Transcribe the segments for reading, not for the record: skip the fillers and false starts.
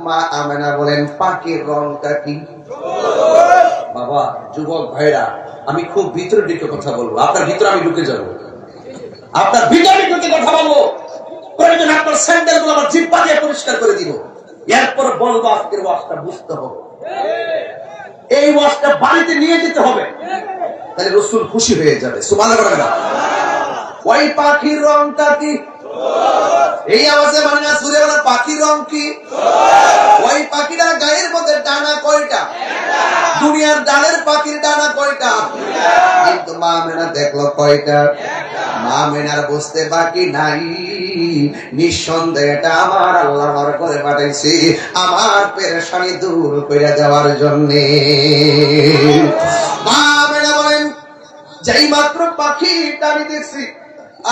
মা আমেনা বলেন পাখির রংটা কি? বাবা যুবক ভাইরা, আমি খুব ভিতরে ঢুকে কথা বলবো, আপনার ভিতরে আমি ঢুকে যাবো, আপনার ভিতরে ঢুকে কথা বলবো, প্রয়োজন আপনার স্যান্ডেল গুলো আমার জিহ্বা দিয়ে পরিষ্কার করে দিব, এরপর বলবো আজকের ওয়াজটা বুঝতে হবে, এই ওয়াজটা বাড়িতে নিয়ে যেতে হবে, তাহলে রাসূল খুশি হয়ে যাবে। সুবহানাল্লাহ। ওই পাখির রংটা কি? এই আওয়াজে মানে না সুরে বলা পাখির রং কি? ওই পাখিটা গায়ের মধ্যে ডানা কয়টা? দুনিয়ার ডালের পাখির ডানা কয়টা? কিন্তু মা মেনা দেখলো কয়টা? মা মেনার বুঝতে বাকি নাই, নিঃসন্দেহে এটা আমার আল্লাহ আমার করে পাঠাইছি আমার পেরেশানি দূর করে দেওয়ার জন্য। মা মেনা বলেন যেই মাত্র পাখিটা আমি দেখছি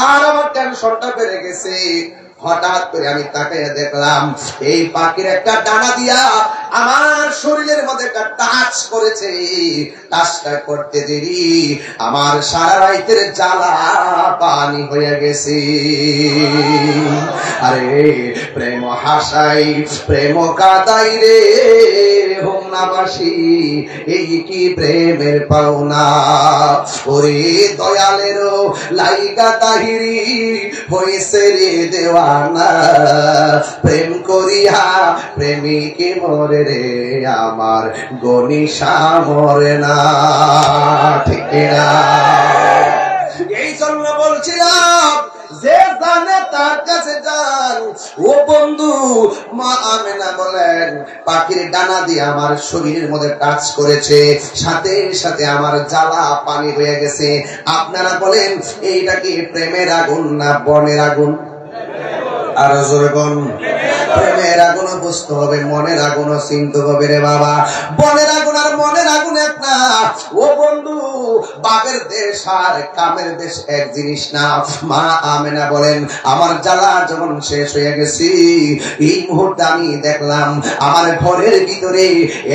আর আমার টেনশনটা বেড়ে গেছে। হঠাৎ করে আমি তাকিয়ে দেখলাম এই পাখির একটা ডানা দিয়া আমার শরীরের মধ্যে একটা টাচ করেছে। টাচটা করতে দেরি আমার সারা রাতের জ্বালা পানি হয়ে গেছে। আরে প্রেম হাসাই প্রেম কাদাই রে হোমনাবাসী, এই কি প্রেমের পাওনা। ওরে দয়ালেরও লাইগা তাহিরি হইছে রে দেওয়ানা, প্রেম করিয়া প্রেমিকে মরে রে আমার গনিশা মরে না। ঠিক না? এই জন্য বলছিলাম যে জানে তার কাছে যান। ও বন্ধু, মা আমেনা বলেন পাখির ডানা দিয়ে আমার শরীরের মধ্যে টাচ করেছে, সাথে সাথে আমার জ্বালা পানি হয়ে গেছে। আপনারা বলেন এইটা কি প্রেমের আগুন না বনের আগুন? আর জোরে কোন? প্রেমের আগুন বুঝতে হবে, মনের আগুন চিনতে হবে রে বাবা। বনের আগুন আর মনের আগুন এক না। ও বন্ধু, বাপের দেশ আর কামের দেশ এক জিনিস না। মা আমেনা বলেন আমার জ্বালা যখন শেষ হয়ে গেছি, এই মুহূর্তে আমি দেখলাম আমার ঘরের ভিতরে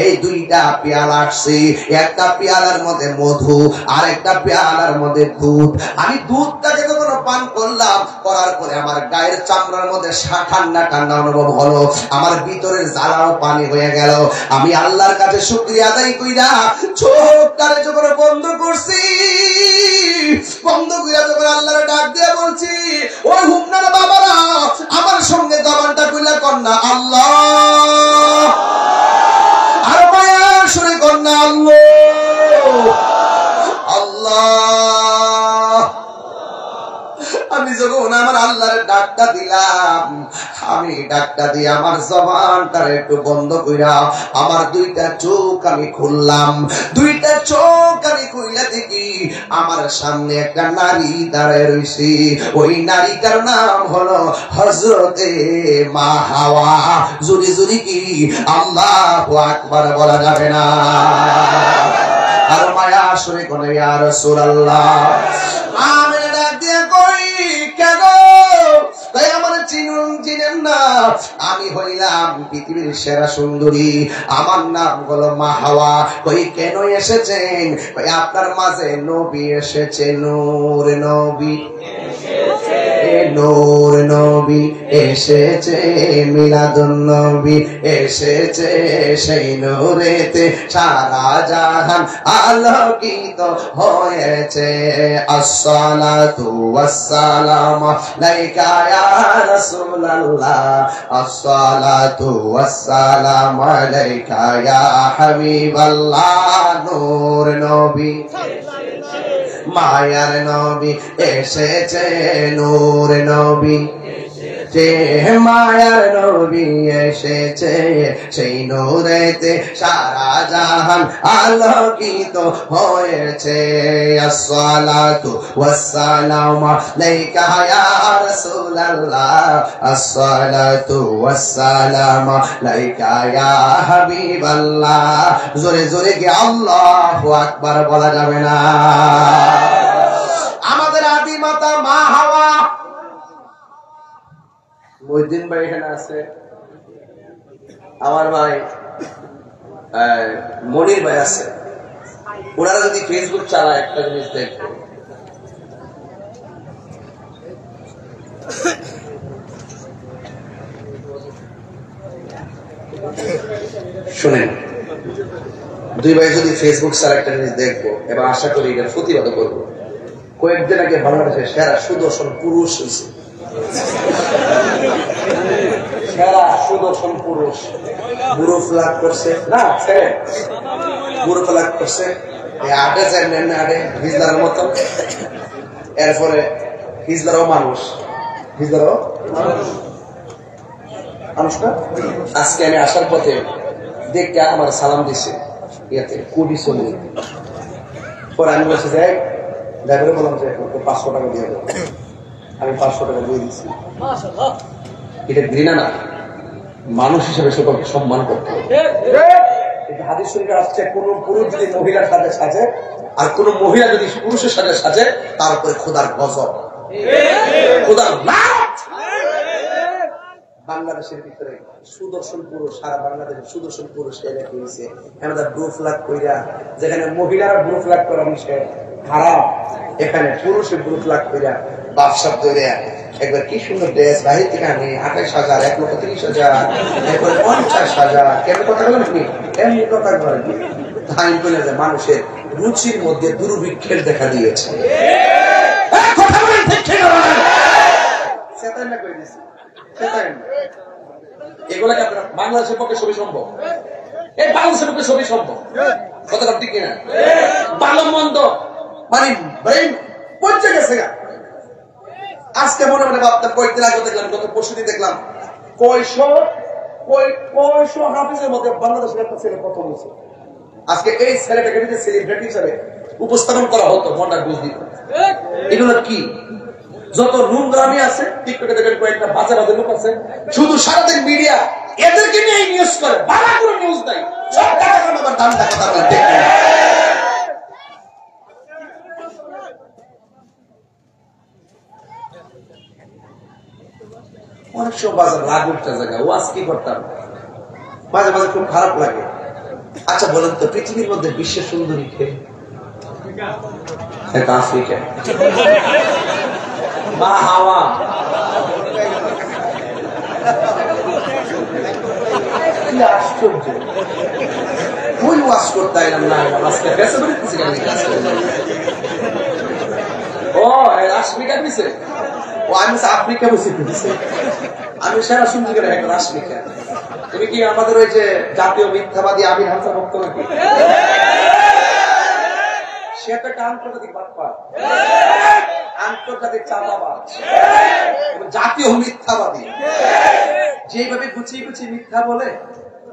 এই দুইটা পেয়ালা আসছে। একটা পেয়ালার মধ্যে মধু আর একটা পেয়ালার মধ্যে দুধ। আমি দুধটাকে যখন পান করলাম, করার পরে আমার গায়ের চামড়ার মধ্যে ঠান্ডা ঠান্ডা অনুভব হলো, আমার ভিতরের জ্বালাও পানি হয়ে গেল। আমি আল্লাহর কাছে শুকরিয়া আদায় কইরা চোখটারে যখন বন্ধ করছি, বন্ধ কইরা যখন আল্লাহরে ডাক দিয়ে বলছি, ওই হুমনার বাবারা আমার সঙ্গে জবানটা কইলা কন্যা আল্লাহ, আর মায়া শুনে কন্যা আল্লাহ আল্লাহ। আমি যখন আমার আল্লাহর ডাকটা দিলাম, আমি ডাকটা দিয়ে আমার জবানটা একটু বন্ধ কইরা আমার দুইটা চোখ আমি খুললাম। দুইটা চোখ আমি খুইলা দেখি আমার সামনে একটা নারী দাঁড়ায় রইছে। ওই নারীটার নাম হলো হযরতে মা হাওয়া। জুরি জুরি কি আল্লাহু আকবার বলা যাবে না? আর মায়া শুনে কোন ইয়া রাসূলুল্লাহ। আমি ডাক দিয়ে কই কেন তাই আমার চিনেন না? আমি হইলাম পৃথিবীর সেরা সুন্দরী, আমার নাম হলো মা হাওয়া। কই কেন এসেছেন? কই আপনার মাঝে নবী এসেছে, নূর নবী নূর নবী এসেছে, মিলাদুন নবী এসেছে, সেই নূরেতে সারা জাহান আলোকিত হয়েছে। আসসালাতু ওয়াসসালামু আলাইকা ইয়া রাসূলুল্লাহ, আসসালাতু ওয়াসসালামু আলাইকা ইয়া হাবিবাল্লাহ। নূর নবী মায়ার নবী এসেছে, নূর নবী যে মায়ার নবী এসেছে, সেই নূরেতে সারা জাহান আলোকিত হয়েছে। আসসালাতু ওয়াসসালামু আলাইকা ইয়া রাসূলুল্লাহ, আসসালাতু ওয়াসসালামু আলাইকা ইয়া হাবিবাল্লাহ। জোরে জোরে কি আল্লাহু আকবার বলা যাবে না? আমাদের আদি মাতা মা হাওয়া। মহিউদ্দিন ভাই এখানে আছে, আমার ভাই মনির ভাই আছে। ওনারা যদি ফেসবুক চালায় একটা জিনিস দেখবে, শুনেন, দুই ভাই যদি ফেসবুক ছাড়া একটা জিনিস দেখবো এবং আশা করি এটার প্রতিবাদ করবো। কয়েকদিন আগে বাংলাদেশের সেরা সুদর্শন পুরুষ হয়েছে, সেরা সুদর্শন পুরুষ বুড়ো ফ্লাগ করছে না, বুড়ো ফ্লাগ করছে আটে চেয়ারম্যান আটে হিজলার মতো। এরপরে হিজলারও মানুষ, হিজলারও মানুষ না। আজকে আমি আসার পথে দেখতে আমার সালাম দিছে ইয়াতে কোটি চলে। পরে আমি বলছি যাই ড্রাইভারে বললাম যে 500 টাকা দিয়ে দেবো। আমি 500 টাকা দিয়ে দিচ্ছি। এটা ঘৃণা না, মানুষ হিসেবে সকলকে সম্মান করতে হবে। হাদিস শরীফে আসছে কোন পুরুষ যদি মহিলার সাথে সাজে আর কোন মহিলা যদি পুরুষের সাথে সাজে তার উপরে খোদার গজব, খোদার লানত। বাংলাদেশের ভিতরে সুদর্শন পুরুষ, সারা বাংলাদেশের সুদর্শন পুরুষ এলাকা হয়েছে আমাদের ব্রু ফ্ল্যাগ কইরা, যেখানে মহিলারা ব্রু ফ্ল্যাগ করা নিষেধ হারাম, এখানে পুরুষের ব্রু ফ্ল্যাগ কইরা ব্যবসা তৈরি। একবার কি সুন্দর ড্রেস বাহির থেকে আনে 28,000, 1,30,000, এরপরে 50,000। কেমন কথা বলেন আপনি? এমনি কথা বলেন। তাই বলে যে মানুষের রুচির মধ্যে দুর্ভিক্ষের দেখা দিয়েছে। কথা বলেন ঠিক ঠিক বলেন। সেটাই না কই দিছি, সেটাই না। এগুলাকে আপনারা বাংলাদেশের পক্ষে সবই সম্ভব, এই বাংলাদেশের পক্ষে সবই সম্ভব। কথাটা ঠিক কিনা? ভালো মন্দ মানে ব্রেন পৌঁছে গেছে। আজকে মনে মনে ভাবতাম, কয়েকদিন আগে দেখলাম, গত পরশুদিন দেখলাম 500 হাফিজের মধ্যে বাংলাদেশের একটা ছেলে প্রথম হয়েছে। আজকে এই ছেলেটাকে যদি সেলিব্রিটি হিসাবে উপস্থাপন করা হতো মনটা বুঝ দিত। এগুলো কি যত নোংরামি আছে, টিকটকে দেখেন কয়েকটা বাজে বাজে লোক আছে, শুধু সারাদিন মিডিয়া এদেরকে নিয়ে নিউজ করে, বাবা কোনো নিউজ নাই। সব টাকা কামাবার দাম টাকা কথা দেখে অনেক সময় বাজার রাগ উঠতে জায়গা ওয়াজ কি করতাম, মাঝে মাঝে খুব খারাপ লাগে। আচ্ছা বলেন তো, পৃথিবীর মধ্যে বিশ্বের সুন্দরী কে? আফ্রিকা মা হাওয়া। কি আশ্চর্য! ওই ওয়াজ করতে এলাম না, আজকে বেঁচে বেড়ে কিছু কাজ করে। ও আফ্রিকা দিছে, ও আমি আফ্রিকা বসে দিছে। আমি সেরা সুন্দর করে একটা আফ্রিকা। তুমি কি আমাদের ওই যে জাতীয় মিথ্যাবাদী আমির হামজা ভক্ত নাকি? সে তো একটা আন্তর্জাতিক বাটপার, আন্তর্জাতিক চাঁদাবাজ, জাতীয় মিথ্যাবাদী। যেভাবে গুছিয়ে গুছিয়ে মিথ্যা বলে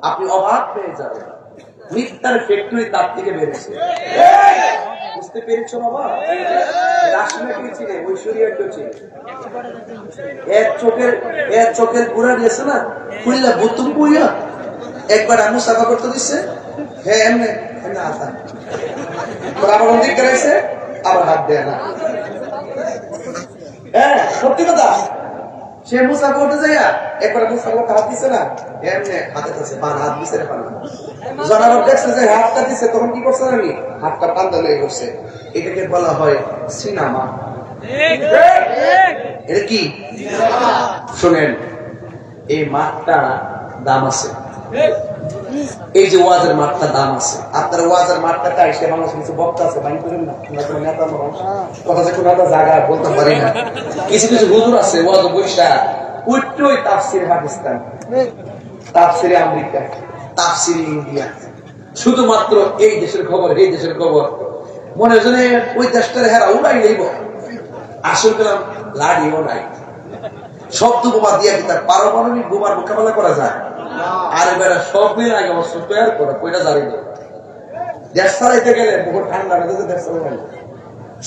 আপনি অবাক হয়ে যাবেন। মিথ্যার ফ্যাক্টরি তার থেকে বেড়েছে, বুঝতে পেরেছ বাবা? রাশমিয়াকে চিনে, ঐশ্বরিয়াকেও চিনে। এর চোখের গুড়া দিয়েছে না, খুললা বুতুম পুইয়া একবার আমু সাফা করতে দিচ্ছে। হ্যাঁ এমনি এমনি আসা আমার অধিক করেছে, আবার হাত দেয় না। হ্যাঁ সত্যি কথা। সে মুসা করতে যাইয়া একবার মুসা করতে হাত দিছে না, এমনি হাতে কাছে হাত দিছে না। জনাব দেখছে যে হাতটা দিছে, তখন কি করছে জানি? হাতটা পান্দা লেগে করছে। এটাকে বলা হয় সিনেমা। এটা কি শোনেন, এই মাঠটা দাম আছে, এই যে ওয়াজের মাঠটা দাম আছে। আপনার ওয়াজের মাঠটা চাই, সে বাংলাদেশে কিছু বক্তা আছে, বাইন করেন না, নেতা মানুষ কথা যে কোনো একটা জায়গা বলতে পারি না। কিছু কিছু হুজুর আছে ওয়াজ বৈশা উঠটোই তাফসিরে পাকিস্তান, তাফসিরে আমেরিকা, তাফসিরে ইন্ডিয়া, শুধুমাত্র এই দেশের খবর, এই দেশের খবর। মনে হয় ওই দেশটার হেরা উড়াই নেইব, আসল পেলাম লাড়িও নাই। শব্দ বোমা দিয়ে কি তার পারমাণবিক বোমার মোকাবেলা করা যায়? আর এবার সব মিলে আগে অস্ত্র তৈরি করে কইটা জানি না। দেশ চালাইতে গেলে বহু ঠান্ডা মেঝেতে দেশ চালানো,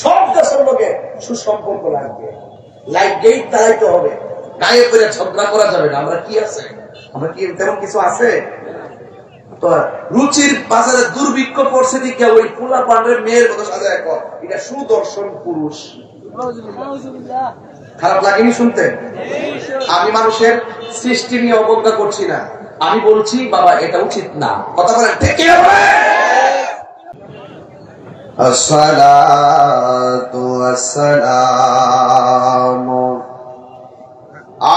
সব দেশের লোকে সুসম্পর্ক লাগবে, লাইট গেট চালাইতে হবে, গায়ে করে ঝগড়া করা যাবে না। আমরা কি আছে? আমরা কি তেমন কিছু আছে? তো রুচির বাজারে দুর্ভিক্ষ পড়ছে দিকে ওই পোলা পান্ডের মেয়ের মতো সাজায় কর, এটা সুদর্শন পুরুষ। খারাপ লাগেনি শুনতে? আমি মানুষের সৃষ্টি নিয়ে অবজ্ঞা করছি না, আমি বলছি বাবা এটা উচিত না। কথা বলেন ঠিক কি হবে? আসসালাতু ওয়াসসালামু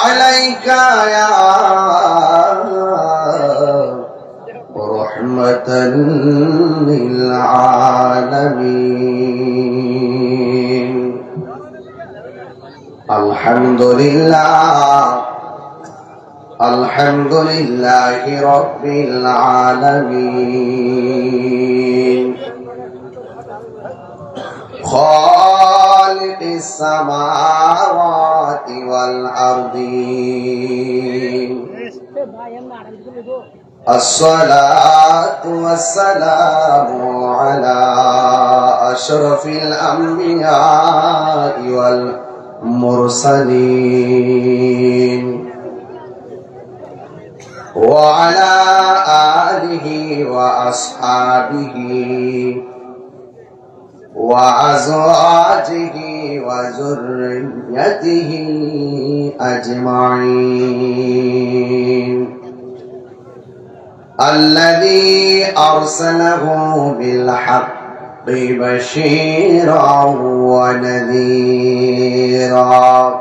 আলাইকা ইয়া رحمة للعالمين الحمد لله رب العالمين خالق السماوات والأرضين الصلاة والسلام على أشرف الأنبياء والمرسلين وعلى آله وأصحابه وأزواجه وذريته أجمعين الذي أرسله بالحق بشيرا ونذيرا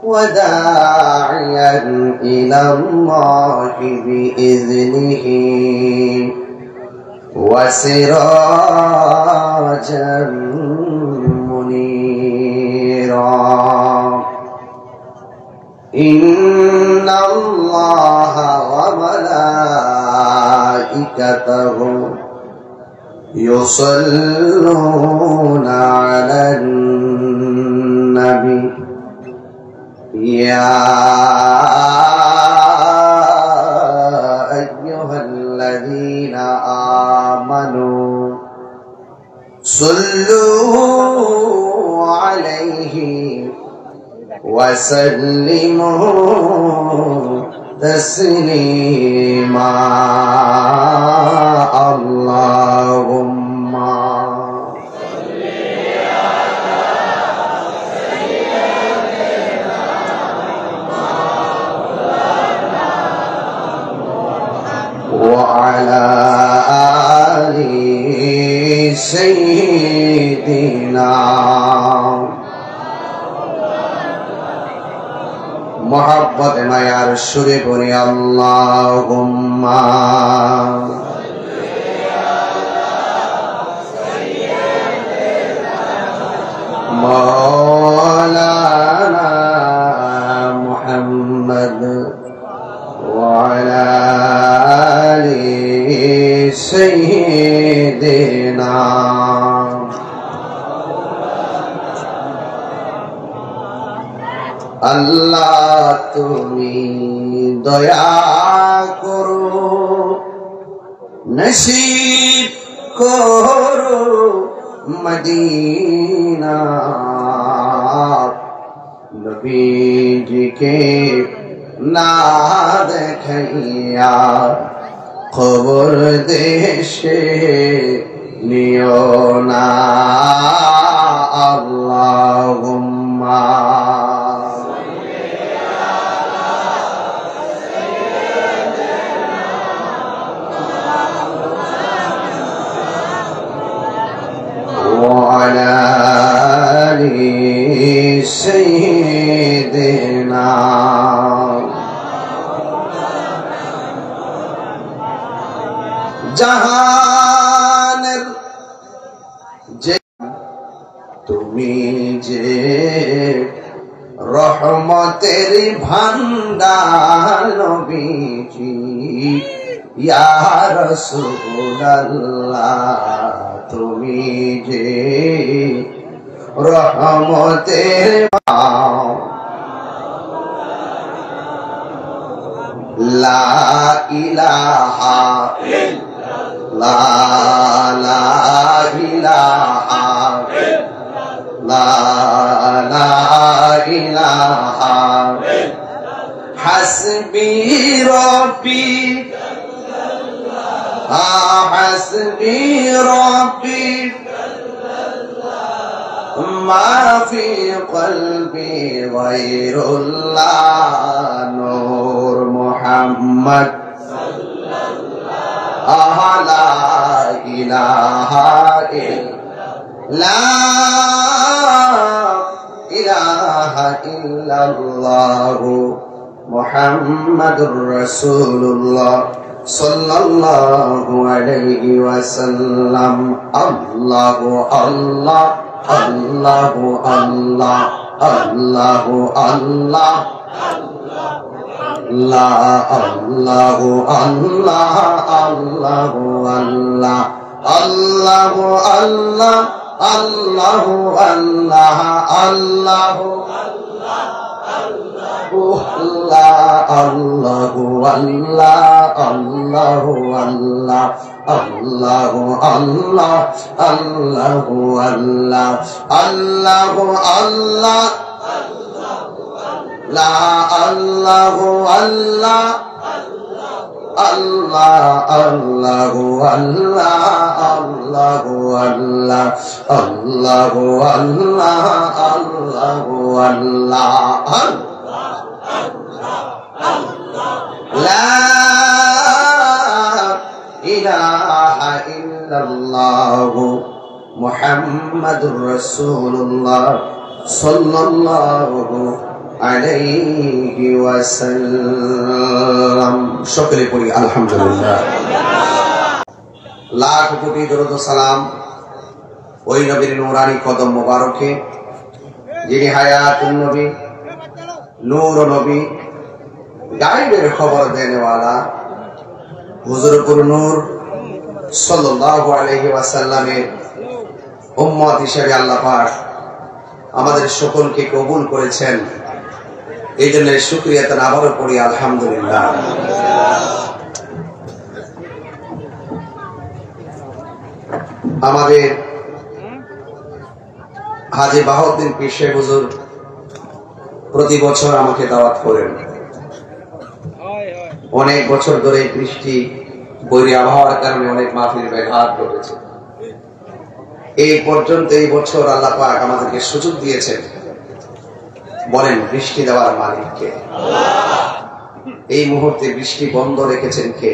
وداعيا إلى الله بإذنه وسراجا منيرا إن الله وملائكته يصلون على النبي يا أيها الذين آمنوا صلوا عليه وسلموا تسليما اللهم وعلى آل سيدنا محبت মায়ার সুরে পড়ি আল্লাহুম্মা মাওলানা মুহাম্মদ وعلى آل سيدنا আল্লাহ তুমি দয়া করো নসিব করো মদিনা নবীজিকে না দেখাইয়া খবর দেশে নিও না আল্লাহুম্মা وعلى آل سيدنا জাহানের যে তুমি যে রহমতের ভান্ডার নবীজি ইয়া রাসূলুল্লাহ তুমি যে রহমতের লা ইলাহা লা ইলাহা লা ইলাহা হাসবি রব্বি হাসবি রব্বি মা ফি কলবি গায়রুল্লাহ নূর মুহাম্মদ লা ইলাহা ইল্লাল্লাহ মুহাম্মাদুর রাসূলুল্লাহ সাল্লাল্লাহু আলাইহি ওয়াসাল্লাম। আল্লাহু আল্লাহ আল্লাহু আল্লাহ আল্লাহু আল্লাহ আল্লাহু আল্লাহ আল্লাহু আল্লাহ আল্লাহু আল্লাহ আল্লাহু আল্লাহ আল্লাহু আল্লাহু আল্লাহ আল্লাহু আল্লাহ আল্লাহু আল্লাহ আল্লাহু আল্লাহ আল্লাহু আল্লাহ লা আল্লাহু আল্লাহ আল্লাহ আল্লাহু আল্লাহ আল্লাহু আল্লাহ আল্লাহু আল্লাহ আল্লাহু আল্লাহ লা ইলাহা ইল্লাল্লাহু মুহাম্মাদুর রাসূলুল্লাহ সাল্লাল্লাহু আলাইহি ওয়াসাল্লাম। সকলে পড়ি আলহামদুলিল্লাহ। লাখ কোটি দরুদ ও সালাম ওই নবীর নূরানি কদম মোবারকে, যিনি হায়াতুন নবী, নূর নবী, গায়বের খবর দেনেওয়ালা হুজুরপুর নূর সাল্লাল্লাহু আলাইহি ওয়াসাল্লামের উম্মত হিসেবে আল্লাহ পাক আমাদের সকলকে কবুল করেছেন। এই জন্য শুকরিয়া তার আবারও পড়ি আলহামদুলিল্লাহ। আমাদের হাজী বাহাউদ্দিন পীর সাহেব হুজুর প্রতি বছর আমাকে দাওয়াত করেন। অনেক বছর ধরে বৃষ্টি বৈরী আবহাওয়ার কারণে অনেক মাহফিল ব্যাঘাত ঘটেছে। এই পর্যন্ত এই বছর আল্লাহ পাক আমাদেরকে সুযোগ দিয়েছেন। বলেন বৃষ্টি দেওয়ার মালিক কে? এই মুহূর্তে বৃষ্টি বন্ধ রেখেছেন কে?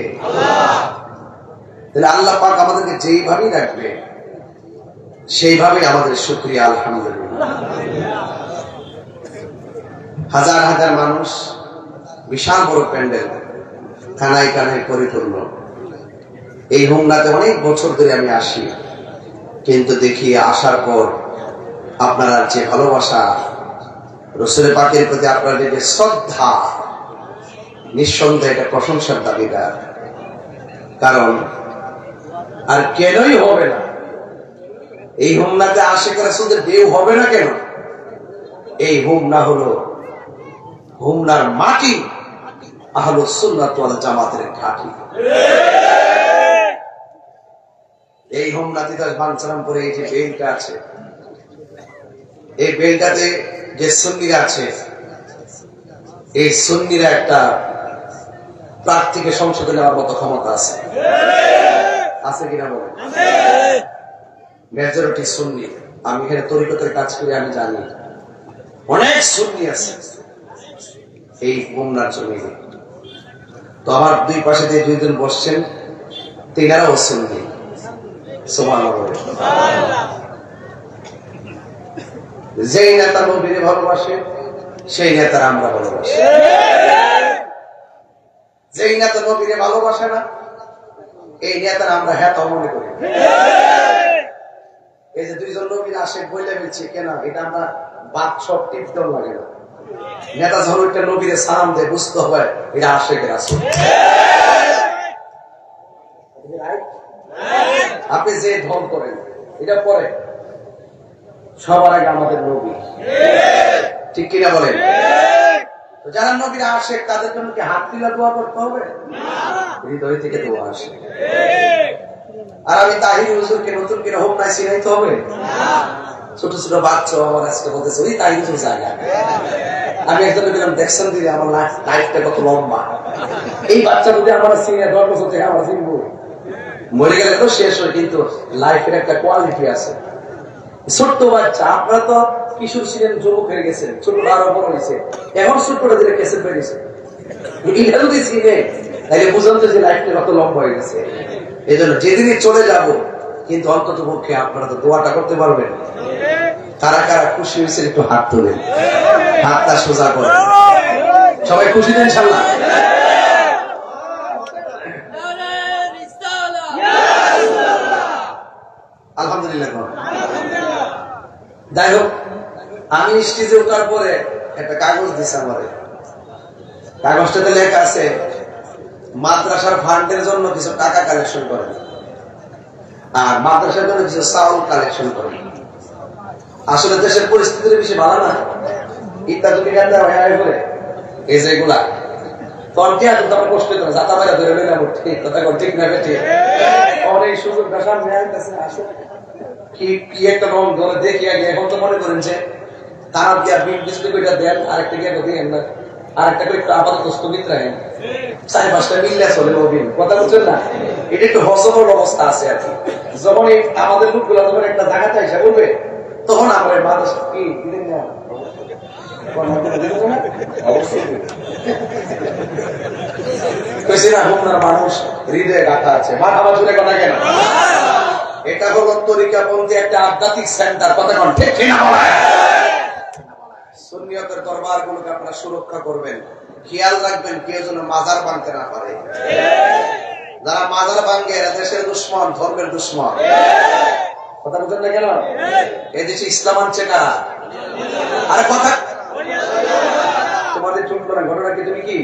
তাহলে আল্লাহ পাক আমাদেরকে যেইভাবেই রাখবে সেইভাবে আমাদের শুকরিয়া আলহামদুলিল্লাহ। হাজার হাজার মানুষ, বিশাল বড় প্যান্ডেল, কানায় কানায় পরিপূর্ণ। এই হোমনাতে অনেক বছর ধরে আমি আসি, কিন্তু দেখি আসার পর আপনারা যে ভালোবাসা, রাসূল পাকের প্রতি আপনাদের যে শ্রদ্ধা, নিঃসন্দেহে এটা প্রশংসার দাবিদার। কারণ আর কেনই হবে না এই হোমনাতে আশিক রাসূলের ঢেউ হবে না কেন? এই হোমনা হলো হোমনার মাটি, আহলুস সুন্নাত ওয়াল জামাতের ঘাঁটি। এই হোমনাতে বানসারাম করে এই যে বেলটা আছে, এই বেলটাতে যে সুন্নিরা আছে, এই সুন্নিরা একটা প্রার্থীকে সংসদে নেওয়ার মতো ক্ষমতা আছে। আছে কিনা বলেন? মেজরিটি সুন্নি। আমি এখানে তরিকতের কাজ করে আমি জানি অনেক সুন্নি আছে এই হোমনার জমিনে। তো আমার দুই পাশে যে দুইজন বসছেন তিনারাও সুন্নি। সুবহানাল্লাহ। যেই নেতা নবীরে ভালোবাসে সেই নেতারা আমরা ভালোবাসি। যেই নেতা নবীরে ভালোবাসে না এই নেতারা আমরা হ্যাঁ মনে করি। এই যে দুইজন নবীর আশেক বইলে বলছি কেন, এটা আমরা বাদ সব টিপতেও লাগে না। নেতা যখন একটা নবীরে সালাম দেয় বুঝতে হবে এটা আশেকের আসল। আপনি যে ঢং করেন এটা পরে, সবার আগে আমাদের নবী, ঠিক কিনা বলেন? যারা নবীর আশেক তাদের জন্য কি হাত তুলে দোয়া করতে হবে? হৃদয় থেকে দোয়া আসে। আর আমি তাহির হুজুরকে নতুন করে হোম নাই চিনাইতে হবে? ছোট ছোট বাচ্চা আমার আজকে বলতেছে ওই তাহির হুজুর জায়গা। আমি একজন দেখছেন দিদি আমার লাইফটা কত লম্বা, এই বাচ্চা যদি আমার চিনে 10 বছর থেকে আমরা চিনবো, মরে গেলে তো শেষ হয়, কিন্তু লাইফের একটা কোয়ালিটি আছে। ছোট্ট বাচ্চা, আপনারা তো কিশোর ছিলেন, যুবক হয়ে গেছেন, ছোট আরো বড় হয়েছে, এখন ছোট্টটা দিলে কেসে পেয়েছে। এটা যদি চিনে তাহলে বুঝলাম যে লাইফটা কত লম্বা হয়ে গেছে। এই জন্য যেদিনই চলে যাব, কিন্তু অন্তত পক্ষে আপনারা তো দোয়াটা করতে পারবেন। কারা কারা খুশি হয়েছে একটু হাত তোলেন, হাতটা সোজা করেন। সবাই খুশি দেন ইনশাআল্লাহ। আলহামদুলিল্লাহ। যাই হোক, আমি স্টেজে ওঠার পরে একটা কাগজ দিছে আমারে। কাগজটাতে লেখা আছে মাদ্রাসার ফান্ডের জন্য কিছু টাকা কালেকশন করেন আর মাদ্রাসার জন্য কিছু চাউল কালেকশন করেন। আসলে দেশের পরিস্থিতি বেশি ভালো না, ইত্যাদি করে এই যেগুলা কষ্ট যাতা বাইরা ধরে ঠিক না ঠিক অনেক সুযোগ কি একটা রং ধরে দেখি আগে। এখন তো মনে করেন যে তারা কি আর দেন আরেকটা গিয়ে দিয়েন না, আরেকটা করে একটু আপাতত স্থগিত রাখেন, 4-5টা মিললে চলে নবীন কথা বলছেন না। এটা একটু হসবল অবস্থা আছে আর কি। যখন এই আমাদের লোকগুলো যখন একটা জায়গাতে এসে বলবে তখন আমরা মানুষ কি দিলেন না মানুষ হৃদয়ে গাঁথা আছে। মা খাবার জুড়ে কথা কেন? এটা হলো তরিকাপন্থী একটা আধ্যাত্মিক সেন্টার, কথা কোন ঠিক কিনা বলে? সুন্নিয়তের দরবার গুলোকে আপনারা সুরক্ষা করবেন, খেয়াল রাখবেন কেউ যেন মাজার ভাঙতে না পারে। যারা মাজার ভাঙে এরা দেশের দুশ্মন, ধর্মের দুশ্মন। কথা বলছেন না কেন? এই দেশে ইসলাম আনছে কারা? আরে কথা তোমাদের চুপ করেন, ঘটনা কি তুমি কি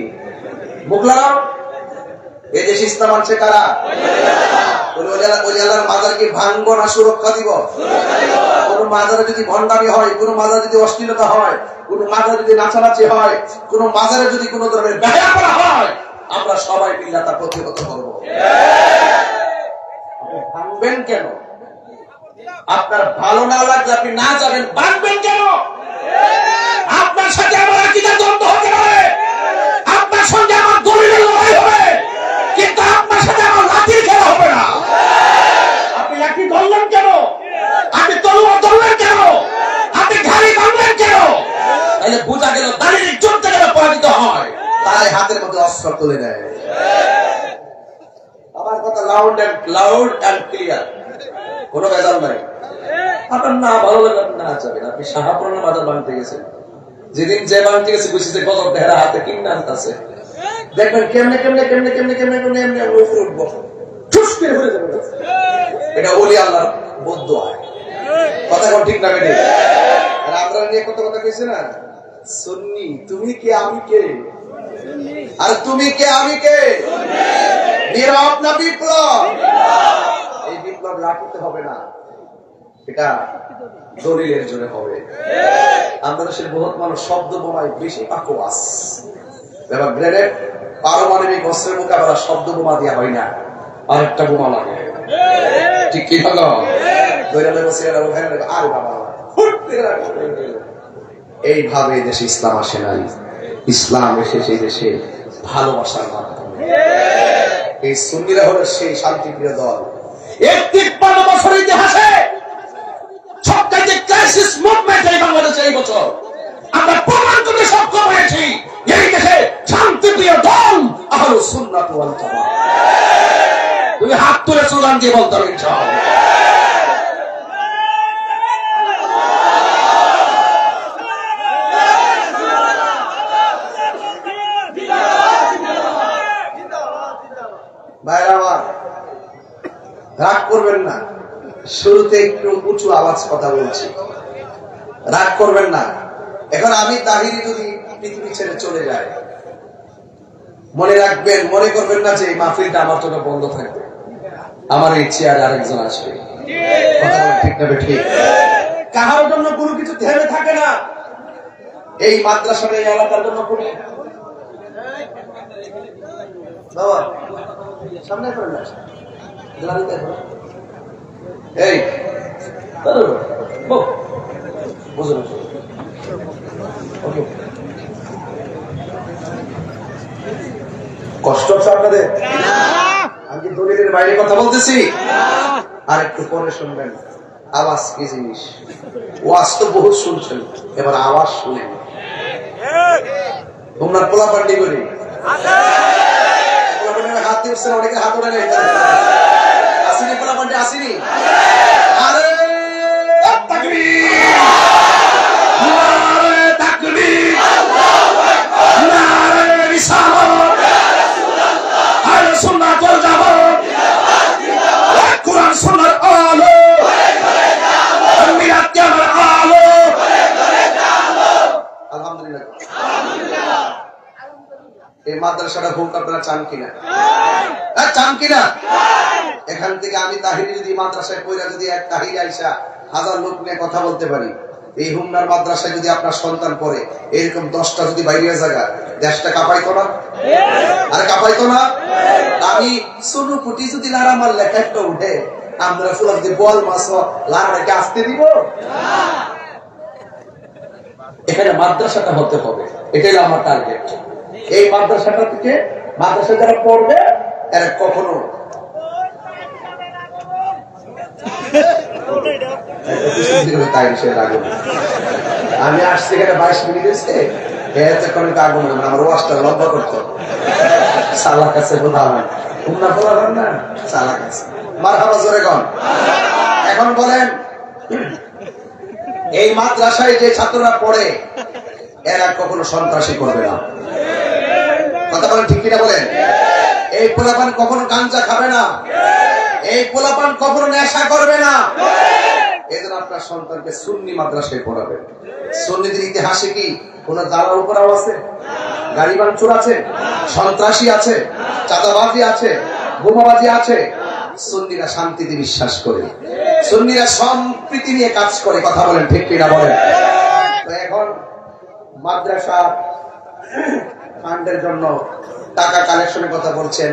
মুখলাম? এই দেশে ইসলাম আনছে কারা? মাজার কি ভাঙবো না সুরক্ষা দিব? কোন মাজারে যদি ভণ্ডামি হয়, কোন মাজারে যদি অশ্লীলতা হয়, কোন মাজারে যদি নাচানাচি হয়, কোন মাজারে যদি কোন ধরনের ব্যবসা করা হয়, আমরা সবাই মিলে তা প্রতিহত করবো। ভাঙবেন কেন? আপনার ভালো না লাগলে আপনি না যাবেন, ভাঙবেন কেন? আপনার সাথে আমার আকীদা দ্বন্দ্ব হতে পারে, আপনার সঙ্গে আমার দলিলের লড়াই হবে, কিন্তু আপনার সাথে আমার লাঠির খেলা হবে না। আপনি লাঠি ধরলেন কেন? আপনি তলোয়ার ধরলেন কেন? আপনি ঘাড়ি ভাঙলেন কেন? তাহলে বোঝা গেল দাঁড়িয়ে যুদ্ধ গেলে পরাজিত হয়, তাই হাতের মধ্যে অস্ত্র তুলে নেয়। আমার কথা লাউড অ্যান্ড ক্লিয়ার, কোনো ভেজাল নাই। আপনার না ভালো লাগে না যাবেন। আপনি শাহাপুরানা বাজার ভাঙতে গেছেন, যেদিন যে ভাঙতে গেছে বুঝছি যে গজব দেহরা হাতে কিনে আনতেছে, দেখবেন কেমনে কেমনে কেমনে কেমনে কেমনে কেমনে এমনি উপরে উঠবো, ঠুস করে হয়ে যাবে। এটা ওলি আল্লাহর বদদুয়া। কথা কোন ঠিক না বেটে? আর আমরা নিয়ে কত কথা কইছি না, সুন্নি তুমি কে আমি কে, আর তুমি কে আমি কে, নীরব না বিপ্লব? এই বিপ্লব লাঠিতে হবে না, এটা দলিলের জন্য হবে। আমাদের দেশের বহুত মানুষ শব্দ বোমায় বেশি পাকোয়াস, এবার গ্রেনেড পারমাণবিক অস্ত্রের মোকাবেলা শব্দ বোমা দেওয়া হয় না, আরেকটা বোমা লাগে। ঠিক কি হলো? এইভাবে দেশে ইসলাম আসে নাই, ইসলাম এসেছে এই দেশে ভালোবাসার মাধ্যমে। এই সুন্নিরা হলো সেই শান্তিপ্রিয় দল। 53 বছর ইতিহাসে সবচাইতে ক্রাইসিস মুভমেন্ট এই বাংলাদেশে এই বছর আমরা প্রমাণ করতে সক্ষম হয়েছি, এই দেশে শান্তিপ্রিয় দল আহলুস সুন্নাত ওয়াল জামাত। তুমি হাত তুলে স্লোগান দিয়ে বলতে হবে ইনশাআল্লাহ। ভাইরা আমার, রাগ করবেন না, শুরুতে একটু উঁচু আওয়াজ কথা বলছি, রাগ করবেন না। এখন আমি তাহিরি যদি পৃথিবী ছেড়ে চলে যায়, মনে রাখবেন, মনে করবেন না যে এই মাহফিলটা আমার জন্য বন্ধ থাকবে, আমার এই চেয়ারে আরেকজন আসবে। কথা ঠিক না ঠিক? কাহার জন্য কোনো কিছু থেমে থাকে না। এই মাদ্রাসার এই এলাকার জন্য কোনো বাবা সামনে করেন না, এই বুঝুন কষ্ট হচ্ছে আপনাদের? আমি কি দলিলের বাইরে কথা বলতেছি? আর একটু পরে শুনবেন আওয়াজ কি জিনিস। ওয়াজ তো বহুত শুনছেন, এবার আওয়াজ শুনেন। তোমরা পোলাপান্ডি করি হাত দিচ্ছেন, অনেকে হাত ওঠে নেই, আসিনি পোলাপান্ডি আসিনি। আরে তাকবীর, নারে তাকবীর, নারে রিসালাত, আহলে সুন্নাত ওয়াল মাদ্রাসাটা হোক, আপনারা চান কিনা? চান কিনা? এখান থেকে আমি তাহিরি যদি মাদ্রাসায় পড়া যদি এক তাহিরি আইসা 1000 লোক নিয়ে কথা বলতে পারি, এই হুমনার মাদ্রাসায় যদি আপনার সন্তান পড়ে এরকম 10টা যদি বাইরে জায়গা, দেশটা কাঁপাইতো না? আরে কাঁপাইতো না? আমি সোনু কুটি যদি লারা মারলে একটা উঠে, আমরা ফুল যদি বল মাছ লারাকে আসতে দিব? এখানে মাদ্রাসাটা হতে হবে, এটাই আমার টার্গেট। এই মাদ্রাসাটা থেকে মাদ্রাসা যারা পড়বে এরা কখনো আমি আসছি এখানে 22 মিনিট এসে আগুন আমার ওয়াজটা লম্বা করতো। সালাক আছে বোধান না সালাক আছে মারহাবা জোরে কন। এখন বলেন এই মাদ্রাসায় যে ছাত্ররা পড়ে এরা কখনো সন্ত্রাসী করবে না, কথা বলেন ঠিক কিনা বলেন? এই পোলাপান কখনো গাঞ্জা খাবে না, এই পোলাপান কখনো নেশা করবে না। এজন্য আপনার সন্তানকে সুন্নি মাদ্রাসায় পড়াবেন। সুন্নিদের ইতিহাসে কি কোন দালাল উপরাও আছে, গাড়ি ভাঙচুর আছে, সন্ত্রাসী আছে, চাঁদাবাজি আছে, বোমাবাজি আছে? সুন্নিরা শান্তিতে বিশ্বাস করে, সুন্নিরা সম্প্রীতি নিয়ে কাজ করে, কথা বলেন ঠিক কিনা বলেন? তো এখন মাদ্রাসা ফান্ডের জন্য টাকা কালেকশনের কথা বলছেন,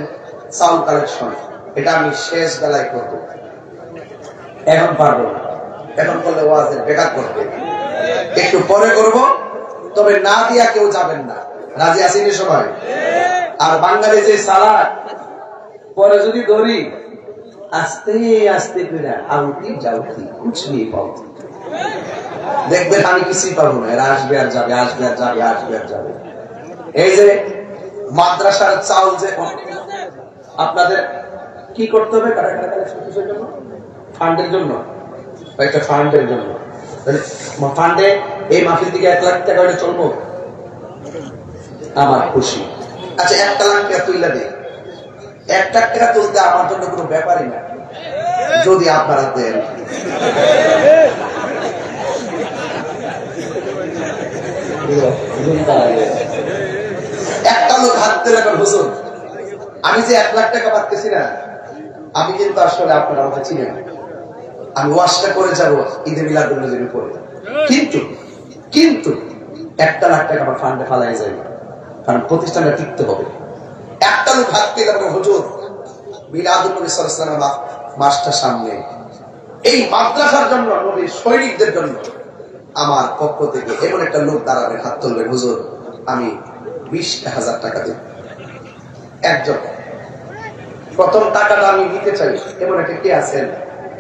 চাউল কালেকশন, এটা আমি শেষ বেলায় করব, এখন পারবো না। এখন করলে ওয়াজের বেকার করবে, একটু পরে করব। তবে না দিয়া কেউ যাবেন না, রাজি আসেনি সবাই? আর বাঙালি যে সালাদ পরে যদি ধরি আস্তে আস্তে করে আউতি যাউতি কুছ নেই পাউতি, দেখবেন আমি কিছুই পাবো না, এরা আসবে আর যাবে, আসবে আর যাবে, আসবে আর যাবে। এই যে মাদ্রাসার চাউল যে আপনাদের কি করতে হবে, ফান্ডের জন্য, একটা ফান্ডের জন্য, ফান্ডে এই মাসের দিকে 1 লাখ টাকা হলে চলবো, আমার খুশি। আচ্ছা 1 লাখ টাকা তুইলা দে, 1 লাখ টাকা তুলতে আমার জন্য কোনো ব্যাপারই না, যদি আপনারা দেন। একটা লোক হাত দিলে হুজুর আমি যে 1 লাখ টাকা পাচ্ছি না, আমি কিন্তু আসলে আপনারা আমাকে চিনেন, আমি ওয়াজটা করে যাবো ঈদে মিলাদুন নবীর উপরে, কিন্তু কিন্তু 1 লাখ টাকা আমার ফান্ডে ফালাই যায়, কারণ প্রতিষ্ঠানটা টিকতে হবে। একটা লোক হাত দিলে হুজুর মিলাদুন নবী সাল্লাল্লাহু আলাইহি ওয়াসাল্লাম মাসটা সামনে, এই মাদ্রাসার জন্য, নবীর সৈনিকদের জন্য আমার পক্ষ থেকে এমন একটা লোক দাঁড়াবে, হাত তুলবেন, হুজুর আমি 20,000 টাকা দেব। একজন প্রথম টাকাটা আমি দিতে চাই, এমন একটা কে আছেন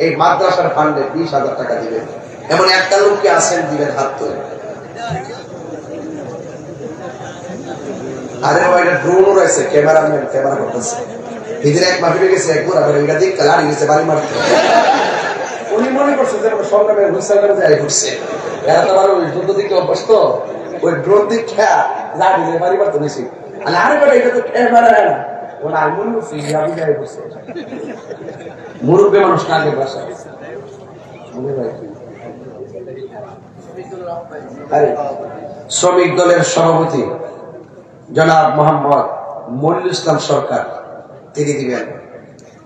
এই মাদ্রাসার ফান্ডে 20,000 টাকা দিবেন, এমন একটা লোক কে আছেন, দিবেন, হাত তুলে। আরে ভাই এটা ড্রোন রয়েছে, ক্যামেরাম্যান ক্যামেরা করতেছে, এদের এক মাফিলে গেছে, একবার আবার এটা দিক কালার গেছে বাড়ি মারতে, উনি মনে করছে যে সংগ্রামের হুইসেল যাই ঘুরছে, এরা তো আবার ওই যুদ্ধ দিকে অভ্যস্ত, ওই ড্রোন দিক খেয়া যা দিলে বাড়ি মারতে নিছি। আরে বেটা এটা তো ক্যামেরা না, ওনা আমি মনে করছি আমি যাই ঘুরছে, মুরব্বী মানুষ কাকে বাসা। শ্রমিক দলের সভাপতি জনাব মোহাম্মদ মনিরুল ইসলাম সরকার, তিনি দিবেন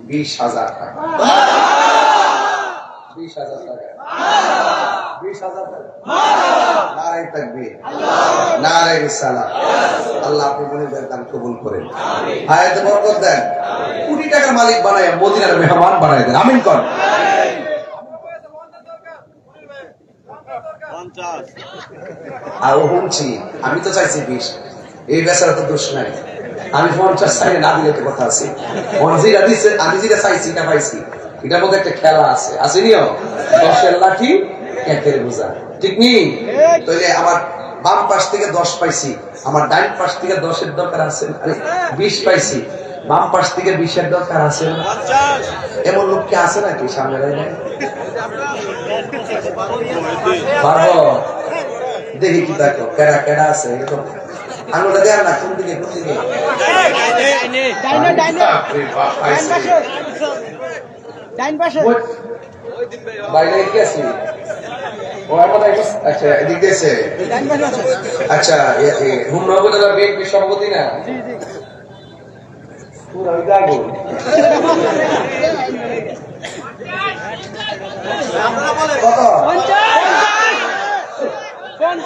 20,000 টাকা। 20,000 টাকা, 20,000 টাকা। নারায়ে তাকবীর, নারায়ে রিসালাত। আল্লাহ আপনি মনিরুল দান কবুল করেন, হায়াতে বরকত দেন, কোটি টাকার মালিক বানায় মদিনার মেহমান বানায় দেন, আমিন কর। আর শুনছি আমি তো চাইছি 20, এই বেচারা তো দোষ নাই, আমি 50 চাই না দিলে তো কথা আছে, আমি যেটা চাইছি না পাইছি, এটার মধ্যে একটা খেলা আছে, আসেনিও 10-এর লাঠি 1-এর বোঝা, ঠিক নেই? তাহলে আমার বাম পাশ থেকে 10 পাইছি, আমার ডাইন পাশ থেকে 10-এর দরকার আছে, 20 পাইছি, বাম পাশ থেকে 20-এর দরকার আছে, এমন লোক কি আছে নাকি সামনে? পারবো দেখি কি দেখো কেডা কেডা আছে, আঙুলটা দেন না, কোন দিকে কোন দিকে? বাইরে কি আছে? আচ্ছা এদিক দিয়েছে, আচ্ছা হুমনা উপজেলা বিএনপি সভাপতি না, পুরা ওই দাগো কত 50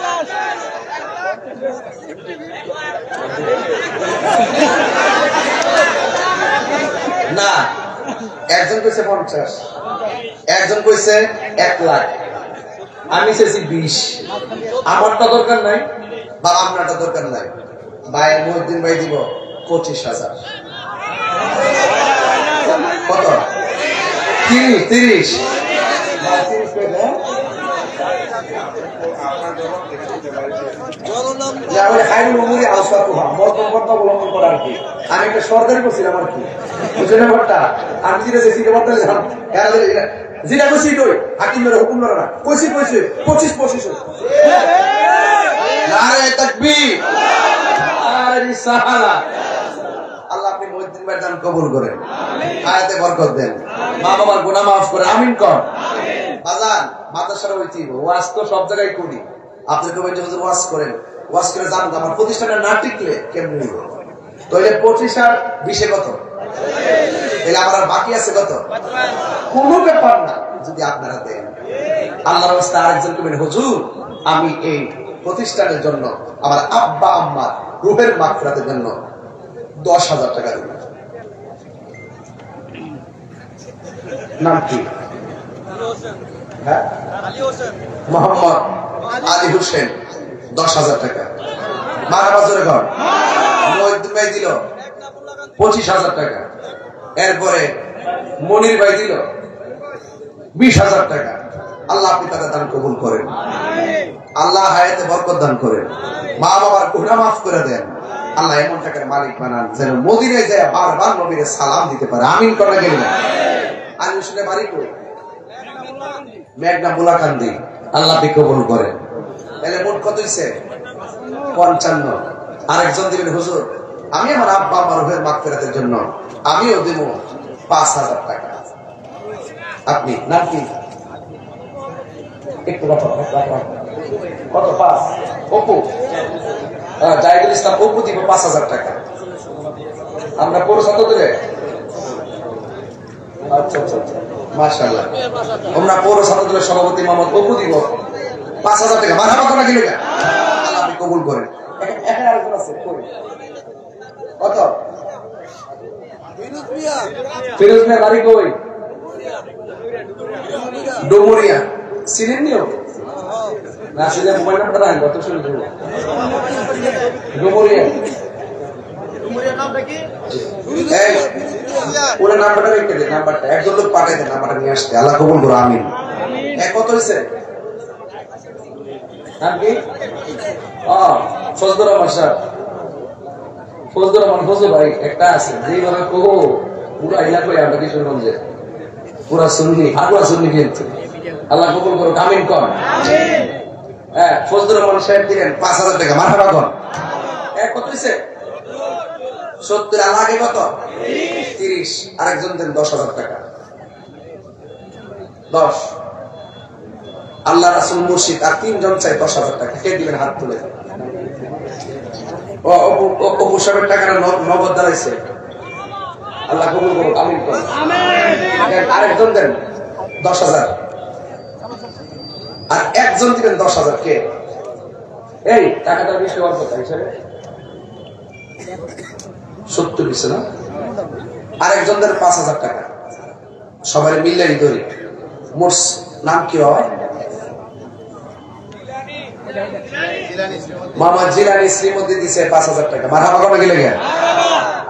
না একজন কইছে 50 একজন কইছে 1 লাখ আমি চাইছি 20 আমারটা দরকার নাই বাবা আপনারটা দরকার নাই ভাই মুহিউদ্দিন ভাই দিব 25,000 কত 30 আমি একটা সরকারি করছিলাম আর কি আমি যেটা কইছি হাকিম হুকুম না কইছি 25 আল্লাহ আপনি মুহিউদ্দিন ভাইয়ের দান কবুল করেন আয়াতে বরকত দেন মা বাবার গুনাহ মাফ করে আমিন কর বাজান মাদ্রাসার হইছি ওয়াজ তো সব জায়গায় করি আপনি কবেন যে হুজুর ওয়াজ করেন ওয়াজ করে জান আমার প্রতিষ্ঠানে না টিকলে কেমনে নিব তাহলে 25 আর 20 কত তাহলে আমার বাকি আছে কত কোনো ব্যাপার না যদি আপনারা দেন আল্লাহর রাস্তায় আরেকজন কবেন হুজুর আমি এই প্রতিষ্ঠানের জন্য আমার আব্বা আম্মা রূহের মাগফিরাতের জন্য 10,000 টাকা দিব নাম কি হ্যাঁ মোহাম্মদ আলী হোসেন 10,000 টাকা মারহাবা জোরে কর মুহিউদ্দিন ভাই দিল 25,000 টাকা এরপরে মনির ভাই দিল 20,000 টাকা আল্লাহ আপনি তাদের দান কবুল করেন আল্লাহ হায়াতে বরকত দান করেন মা বাবার গুনাহ মাফ করে দেন আল্লাহ এমন টাকার মালিক বানান যেন মদিনায় যায় বারবার নবীর সালাম দিতে পারে আমিন করে গেলেন আমি শুনে বাড়ি কই মেঘনা বুলাকান্দি আল্লাহ আপনি কবুল করেন তাহলে মোট কত হইছে 55 আরেকজন দিবেন হুজুর আমি আমার আব্বা আমার রূহের মাগফিরাতের জন্য আমিও দেব 5,000 টাকা আপনি নাম কি একটু কত 5 অপু জাহিদুল ইসলাম অপু দিব 5,000 টাকা আমরা পুরো ছাত্র দেবে আচ্ছা মাশাআল্লাহ আমরা পুরো ছাত্র দলের সভাপতি মোহাম্মদ অপু দিব 5,000 টাকা মারহাবা করে দিলে আল্লাহ আপনি কবুল করেন এখানে আরেকজন আছে কত ফিরোজ মিয়া বাড়ি কই ডুমুরিয়া চিনেন নিও না চিনে মোবাইল নাম্বার রাখেন কত শুনে দেব ডুমুরিয়া নামটা কি এই পুরো নাম্বারটা রেখে দে নাম্বারটা একজন লোক পাঠিয়ে দেন নাম্বারটা নিয়ে আসতে আল্লাহ কবুল করো আমিন কত হইছে নাম কি ফজলুর রহমান সাহেব ফজলুর রহমান ফজলু ভাই একটা আছে যেইভাবে কো পুরো এলাকায় আমরা কিশোরগঞ্জে পুরা সুন্নি আগুয়া সুন্নি কিন্তু আল্লাহ কবুল করো আমিন কর আমিন হ্যাঁ ফজলুর রহমান সাহেব দিলেন 5,000 টাকা মারহাবা কর কত হইছে 70 আর আগে কত 30 আরেকজন দেন 10,000 টাকা 10 আল্লাহ রাসূল মুর্শিদ আর তিনজন চাই 10,000 টাকা কে দিবেন হাত তুলে ও অপু সাহেবের টাকাটা নগদ দাঁড়াইছে আল্লাহ কবুল করুন আমিন আমিন আরেকজন দেন 10,000 আর একজন দিবেন 10,000 কে এই টাকাটা বেশি অল্প তাই হিসাবে 70 দিছে না আরেকজন দেন 5,000 টাকা সবাই মিলে ধরি মোট নাম কি হয় মোহাম্মদ জিলানী শ্রীমতী দিছে 5,000 টাকা মারহাবা করে গেলে গেল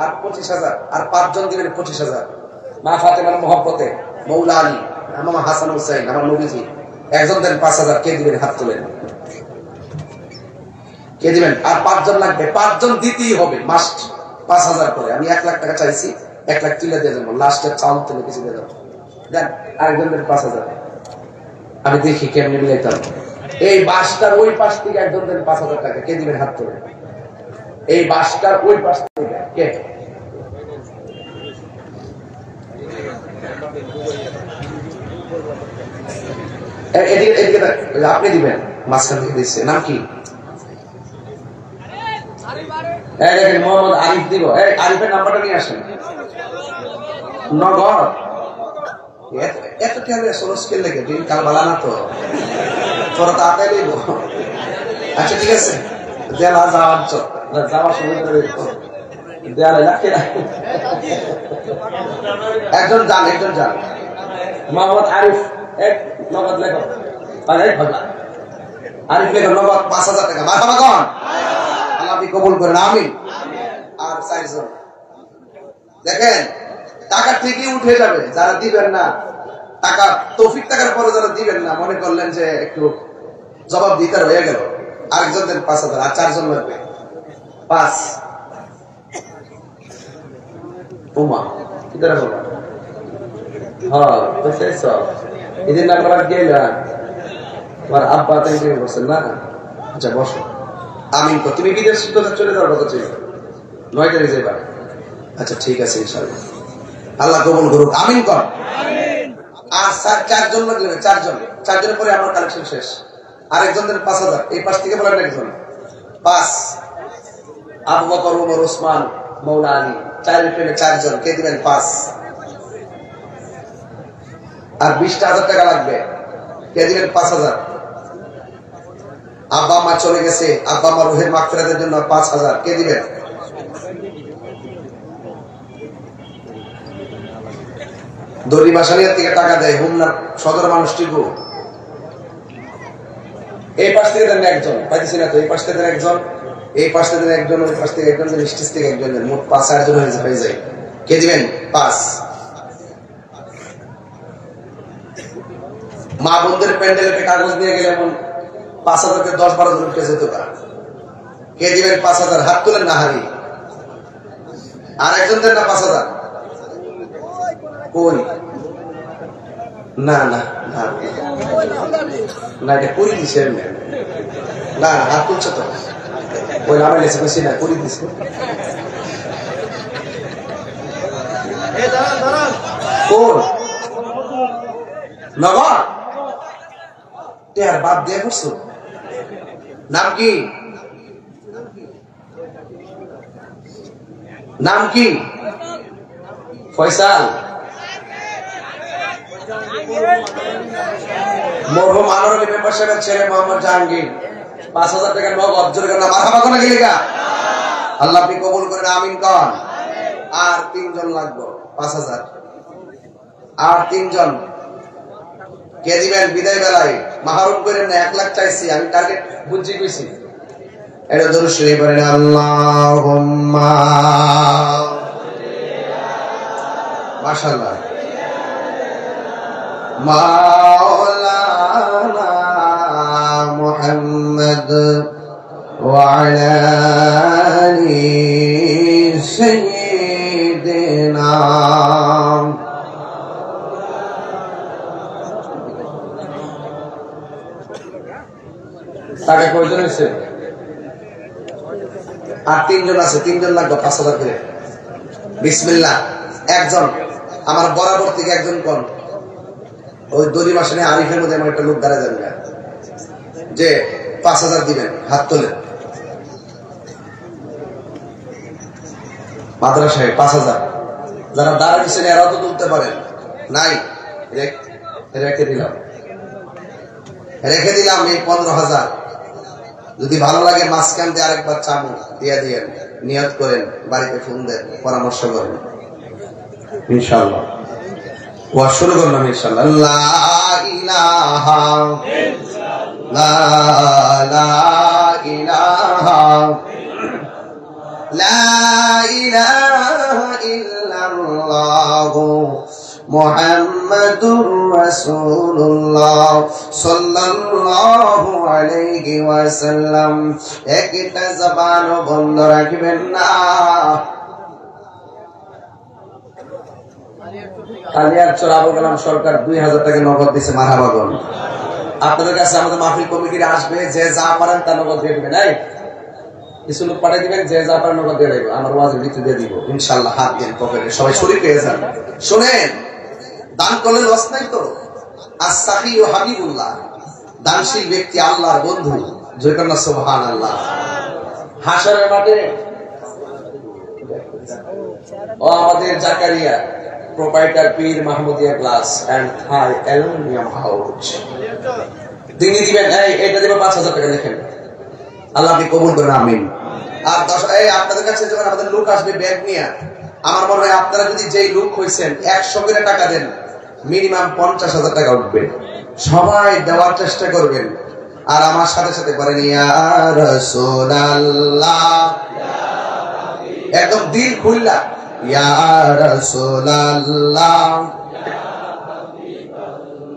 আর 25,000 আর 5 জন দিবেন 25,000 মা ফাতেমার মোহব্বতে মৌলা আলী মামা হাসান হুসাইন আমার নবীজি একজন দেন 5,000 কে দিবেন হাত তুলেন কে দিবেন আর 5 জন লাগবে 5 জন দিতেই হবে মাস্ট 5,000 করে আমি 1 লাখ টাকা চাইছি 1 লাখ তুলে দিয়ে দেবো লাস্টের চাউল তুলে কিছু দিয়ে দেবো দেন আরেকজন দেন 5,000 আমি দেখি কেমনি মিলাইতাম এই বাসটার ওই পাশ থেকে একজন দেন 5,000 টাকা কে দিবেন হাত তুলে এই বাসটার ওই পাশ থেকে কে এদিকে আপনি দিবেন মাঝখান থেকে দিচ্ছে নাম কি দেখেন মোহাম্মদ আরিফ দিব আরিফের নাম্বারটা নিয়ে আসেন নগদ এত কেমন সরস কে লেগে দিন কাল বালা না তো তোরা তাড়াতাড়ি লইব। আচ্ছা ঠিক আছে, দেলা যাওয়ার সময় দেয়ালে রাখে একজন যান মোহাম্মদ আরিফ এক নগদ লেখো আরিফ লেখো নগদ 5,000 টাকা। মারহাবা কোন আল্লাহ আপনি কবুল করেন, আমিন। আর 4 জন দেখেন টাকা ঠিকই উঠে যাবে, যারা দিবেন না টাকা তৌফিক টাকার পরে যারা দিবেন না মনে করলেন যে একটু জবাব দিতে হয়ে গেল, আরেকজন দেন 5,000 আর 4 জন লাগবে 5 উমা কিদারা বলো হ্যাঁ তো শেষ এদিন না করার গেলাম তোমার আব্বা তাই বলছেন না। আচ্ছা বসো, আমিন। তো তুমি বিদেশ চলে যাওয়ার কথা ছিল 9 তারিখ যাইবা। আচ্ছা ঠিক আছে ইনশাআল্লাহ, আল্লাহ কবুল করুক, আমিন কর। আর 4 জন লাগবে, 4 জনের পরে আমার কালেকশন শেষ। আরেকজনদের 5,000 এই পাশ থেকে বলেন একজন 5 আবু বকর ওমর ওসমান মৌলা আলী 4 জন কে দিবেন 5 আর 20,000 টাকা লাগবে কে দিবেন 5,000। আব্বা মা চলে গেছে, আব্বা মা রুহের মাগফিরাতের জন্য 5,000 কে দিবেন। দড়ি বাসানিয়ার থেকে টাকা দেয় হুমনার সদর মানুষটিকু এই পাশ থেকে দেন একজন, পাইতেছি না তো, এই পাশ থেকে দেন একজন, এই পাশ থেকে দেন একজন, ওই পাশ থেকে একজন, স্টেজ থেকে একজন, মোট 5-8 জন হয়ে যায়। কে দিবেন 5। মা বোনদের প্যান্ডেলে কাগজ দিয়ে গেলে এমন 5,000 কে 10-12 জন উঠে যেত। কে দিবেন 5,000, হাত তুলেন না হারি। আর একজন দেন না 5,000 কই না না না এটা করে দিছে না, হাত তুলছে তো ওই নামে লেছে বেশি না করে দিছে। কোন নগর টেয়ার বাদ দিয়ে করছো, নাম কি ফয়সাল। মরহুম আনোয়ার আলী মেম্বার সাহেবের ছেলে মোহাম্মদ জাহাঙ্গীর 5,000 টাকা নগদ। জোরে করে মারহাবা কোন গেলিগা, আল্লাহ আপনি কবুল করেন, আমিন কন। আর 3 জন লাগবে 5,000 আর 3 জন কে দিবেন বিদায় বেলায়। মাহরুম করেন না, 1 লাখ চাইছি আমি, টার্গেট বুঝছি কইছি। এটা দরুদ শরীফ পড়েন আল্লাহুম্মা মাশাআল্লাহ মাওলানা মুহাম্মদ ওয়া আলা আলি সাইয়্যিদিনা। টাকা কয়জন হয়েছে? আর 3 জন আছে, 3 জন লাগবে 5,000 করে। বিসমিল্লাহ। একজন আমার বরাবর থেকে একজন কোন ওই দড়ি মাসে আরিফের মধ্যে আমার একটা লোক দাঁড়া যাবে যে 5,000 দিবেন, হাত তোলেন। মাদ্রাসায় 5,000 যারা দাঁড়া দিচ্ছেন এরাও তো তুলতে পারেন। নাই রেখে দিলাম এই 15,000। যদি ভালো লাগে মাঝখান দিয়ে আরেকবার চামু দিয়ে দিয়েন, নিয়ত করেন, বাড়িতে ফোন দেন, পরামর্শ করেন ইনশাআল্লাহ। ওয়া শুরু করলাম ইনশাআল্লাহ। লা ইলাহা লা ইলাহা লা ইলাহা ইল্লাল্লাহ মুহাম্মাদুর রাসূলুল্লাহ সাল্লাল্লাহু আলাইহি ওয়াসাল্লাম। একটা জবান বন্ধ রাখবেন না। কালিয়ারচর আবু কালাম সরকার 2,000 টাকা নগদ দিয়েছে, মারহাবা বল। আপনাদের কাছে আমাদের মাহফিল কমিটির আসবে, যে যা পারেন তা নগদ দিয়ে দিবেন। কিছু লোক পাঠিয়ে দিবেন, যে যা পারেন নগদ দিয়ে দেবো, আমার ওয়াজের ভিতরে দিয়ে দিব ইনশাআল্লাহ। হাত দিন পকেটে, সবাই শরীর পেয়ে যান। শোনেন, দান করলে লস নাই তো। as-sakhi ও হাবিবুল্লাহ, দানশীল ব্যক্তি আল্লাহর বন্ধু। জয়কন্যা সুবহানাল্লাহ। হাসরের মাঠে ও আমাদের Zakaria proprietor Pir Mahmudia glass and Thai aluminium house. তিনি দিবেন এটা দেবেন 5,000 টাকা। দেখেন আল্লাহ আপনি কবুল করেন, আমিন। আর আপনাদের কাছে যখন আমাদের লোক আসবে ব্যাগ নিয়ে, আমার মনে হয় আপনারা যদি যেই লোক হয়েছেন 100 করে টাকা দেন, মিনিমাম 50,000 টাকা উঠবে। সবাই দেওয়ার চেষ্টা করবেন। আর আমার সাথে সাথে বলেন ইয়া রাসূলুল্লাহ, একদম দিল খুললা ইয়া রাসূলুল্লাহ,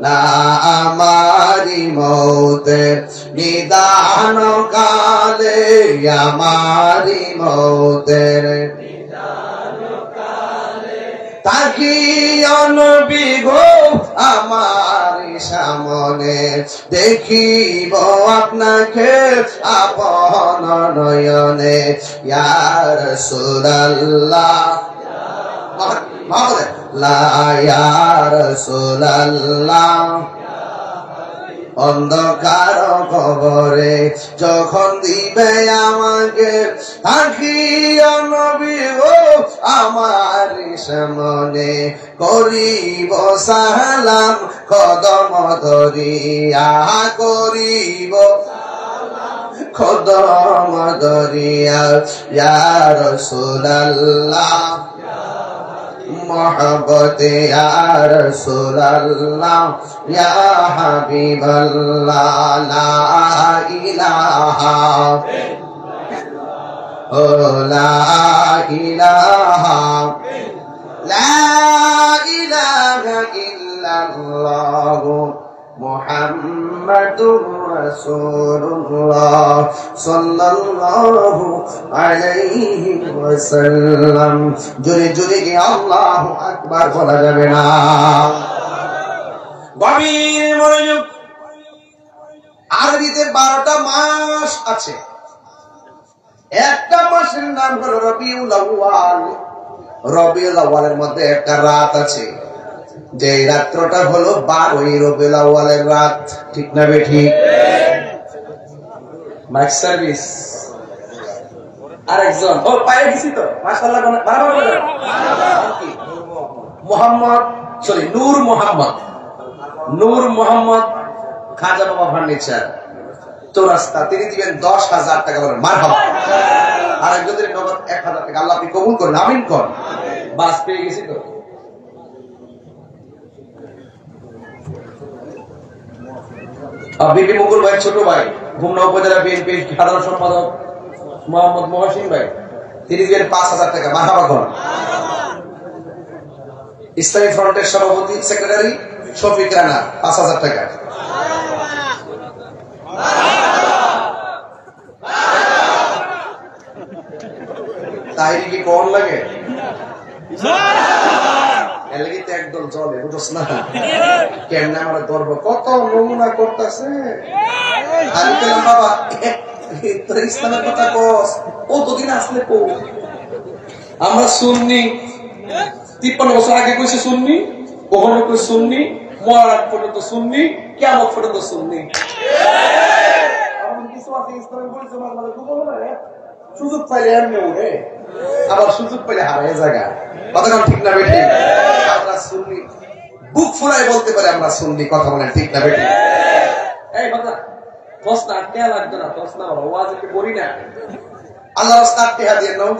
না আমারি মৌতের নিদান কালে, আমারি মৌতের তাকিয়া নবী গো আমার সামনে, দেখিব আপনাকে আপন নয়নে, ইয়া রাসূলুল্লাহ, লা ইয়া রাসূলুল্লাহ। অন্ধকার কবরে যখন দিবে আমাকে, থাকিয়া নবী ও আমার সামনে, করিব সালাম কদম ধরিয়া, করিব কদম ধরিয়া, ইয়া রাসূলুল্লাহ মোহব্বতে, ইয়া রাসূলুল্লাহ ইয়া হাবিবাল্লাহ, লা ইলাহা ও লা ইলাহা, লা ইলাহা ইল্লাল্লাহ মুহাম্মাদুর রাসূলুল্লাহ সাল্লাল্লাহু আলাইহি ওয়াসাল্লাম। জোরে জোরে কি আল্লাহু আকবার বলা যাবে না? গভীর মনোযোগ। আরবিতে 12টা মাস আছে। একটা মাসের নাম হলো রবিউল আউয়াল। রবিউল আউয়ালের মধ্যে একটা রাত আছে, যে রাত্রটা হলো 12 রবিউল আউয়ালের রাত। ঠিক না বেঠিক? মাইক সার্ভিস আরেকজন ও পায়ে গেছি তো মাশাআল্লাহ, মোহাম্মদ নূর মোহাম্মদ খাজা বাবা ফার্নিচার চৌরাস্তা, তিনি দিবেন 10,000 টাকা। বলেন মারহাবা। আরেকজন দিবেন নগদ 1,000 টাকা। আল্লাহ আপনি কবুল করুন, আমিন করুন। বাস পেয়ে গেছি তো। বিপি মুকুল ভাই ছোট ভাই, গুমনা উপজেলা বিএনপির সাধারণ সম্পাদক মোহাম্মদ মহসিন ভাই, তিনি দিবেন 5,000 টাকা। মারহাবা করুন। ইসলামী ফ্রন্টের সভাপতি সেক্রেটারি শফিক রানা 5,000 টাকা। তাই কি কোন লাগে? একদল চলে বুঝছ না, কেমনে আমরা ধরবো? কত নমুনা করতেছে। বাবা তোর ইসলামের কথা কস, কতদিন আসলে কো? আমরা সুন্নি, 53 বছর আগে কইছে সুন্নি, কখনো কই সুন্নি, মরার পর্যন্ত সুন্নি, কিয়ামত পর্যন্ত সুন্নি। কিছু আছে ইসলামের পরিচয় সুযোগ পাইলে এমনি উঠে, আবার সুযোগ পাইলে হারায় জায়গা। কথা ঠিক না বেঠিক? আমরা সুন্নি, বুক ফুলাই বলতে পারে আমরা সুন্নি। কথা বলেন ঠিক না বেঠিক? এই কথা দশ না আটকে লাগতো না, দশ না ওয়াজকে করি না। আল্লাহ রাস্তার টেহা দিয়ে নাও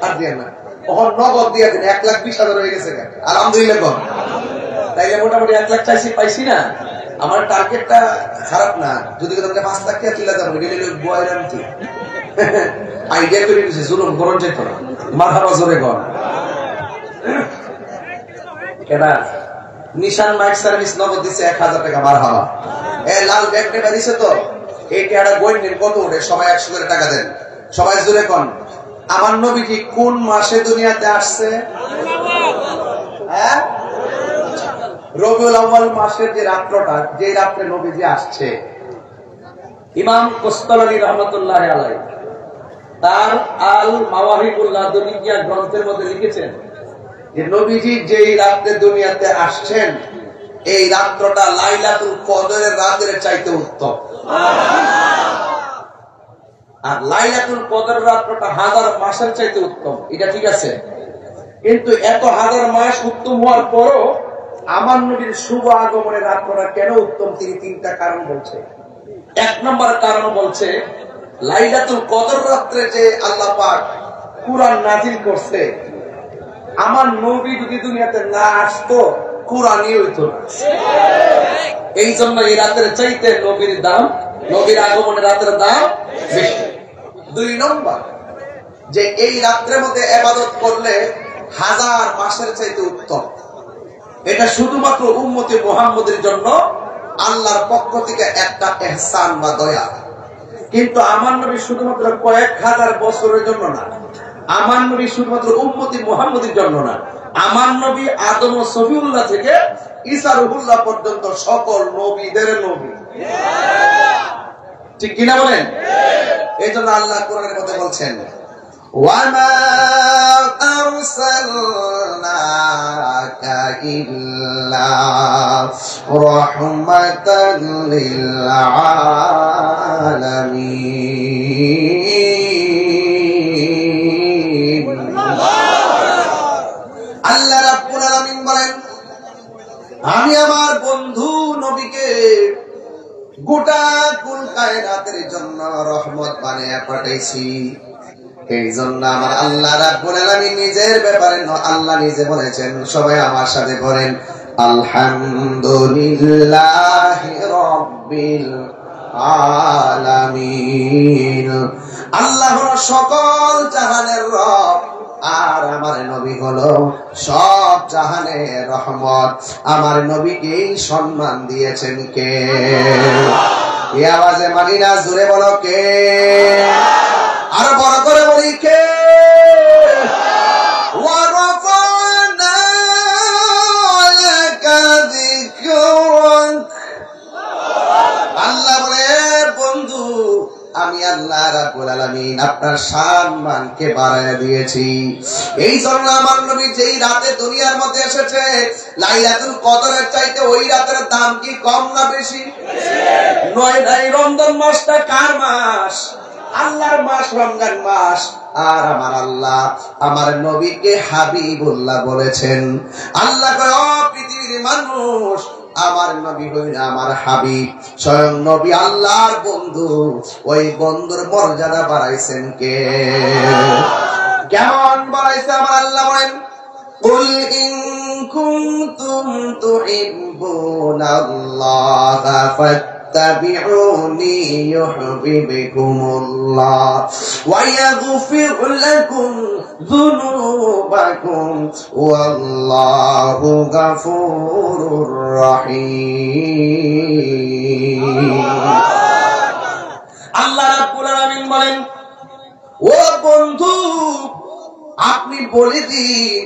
আর দিয়ে না, ওখান নগদ দিয়ে দিন। 1,20,000 হয়ে গেছে। আলহামদুলিল্লাহ কম। তাইলে মোটামুটি 1 লাখ চাইছি, পাইছি না। আমার টার্গেটটা খারাপ না। যদি 5 লাখ টাকা তুলে যাবো, বয়রাম কি আইডিয়া করে দিয়েছে, জুলুম করণ যেত না। মারহাবা জোরে কর। কেনা নিশান মাইক সার্ভিস নগদ দিচ্ছে 1,000 টাকা। মারহাবা। লাল ব্যাগ টেকা দিছে তো, এই টেকাটা বই নেন কত ওঠে? সবাই 100 করে টাকা দেন। সবাই জোরে কন। আমার নবীজি কোন মাসে দুনিয়াতে আসছে? হ্যাঁ, রবিউল আউয়াল মাসের যে রাত্রটা, যে রাত্রে নবীজি আসছে, ইমাম কোস্তালানী রহমতুল্লাহ আলাইহি তার আল মাওয়াহিবুল লাদুনিয়া গ্রন্থের মধ্যে লিখেছেন যে নবীজি যেই রাতে দুনিয়াতে আসছেন, এই রাত্রটা লাইলাতুল কদরের রাতের চাইতে উত্তম। আর লাইলাতুল কদরের রাত্রটা 1000 মাসের চাইতে উত্তম। এটা ঠিক আছে? কিন্তু এত হাজার মাস উত্তম হওয়ার পরও আমার নবীর শুভ আগমনের রাত করা কেন উত্তম? তিনি তিনটা কারণ বলছে। এক নম্বর কারণ বলছে, লাইলাতুল কদর রাত্রে যে আল্লাহ পাক কুরআন নাজিল করছে, আমার নবী যদি দুনিয়াতে না আসতো কুরআনই হইতো না। এই জন্য এই রাতের চাইতে নবীর দাম, নবীর আগমনের রাতের দাম বেশি। দুই নম্বর, যে এই রাত্রের মধ্যে ইবাদত করলে হাজার মাসের চাইতে উত্তম। এটা শুধুমাত্র উম্মতে মুহাম্মদের জন্য আল্লাহর পক্ষ থেকে একটা ইহসান বা দয়া। কিন্তু আমার নবী শুধুমাত্র কয়েক হাজার বছরের জন্য না, আমার নবী শুধুমাত্র উম্মতি মুহাম্মদের জন্য না, আমার নবী আদম ও সফিউল্লাহ থেকে ঈসা রুহুল্লাহ পর্যন্ত সকল নবীদের নবী। ঠিক কিনা বলেন? এই জন্য আল্লাহ কোরআনের মধ্যে বলছেন, ওয়ামা আরসালনাকা ইল্লা রাহমাতাল লিল আলামিন। আল্লাহ রাব্বুল আলামিন বলেন, আমি আমার বন্ধু নবীকে গোটা কুল কায়নাতের জন্য রহমত বানিয়ে পাঠাইছি। এই জন্য আমার আল্লাহ রাব্বুল আলামিন নিজের ব্যাপারে আল্লাহ নিজে বলেছেন, সবাই আমার সাথে বলেন আলহামদুলিল্লাহি রাব্বিল আলামিন। আল্লাহ হলো সকল জাহানের রব, আর আমার নবী হলো সব জাহানের রহমত। আমার নবীকে সম্মান দিয়েছেন কে? এই আওয়াজে মানি না, জোরে বলো কে? আরো বড় করে বলি কে? আল্লাহ বলে, বন্ধু আমি আল্লাহ রাব্বুল আলামিন আপনার সম্মানকে বাড়ায় দিয়েছি। এই জন্য আমার নবী যেই রাতে দুনিয়ার মধ্যে এসেছে, লাইলাতুল কদরের চাইতে ওই রাতের দাম কি কম না বেশি? নয় নাই, রমজান মাসটা কার মাস? আল্লাহর মাস, রমজান মাস। আর আমার আল্লাহ আমার নবীকে হাবিবুল্লাহ বলেছেন। আল্লাহ কয়, ও পৃথিবীর মানুষ, আমার নবী হইল আমার হাবিব, স্বয়ং নবী আল্লাহর বন্ধু। ওই বন্ধুর মর্যাদা বাড়াইছেন কে? কেমন বাড়াইছে? আমার আল্লাহ বলেন, কুল ইন কুনতুম তুহিব্বুনাল্লাহা ফাত্তাবিউনি ইউহিব্বুকুমুল্লাহ ওয়া ইয়াগফির লাকুম যুনুবাকুম ওয়াল্লাহু গফুরুর রহিম। আল্লাহ রাব্বুল আলামিন বলেন, ও বন্ধু আপনি বলে দিন,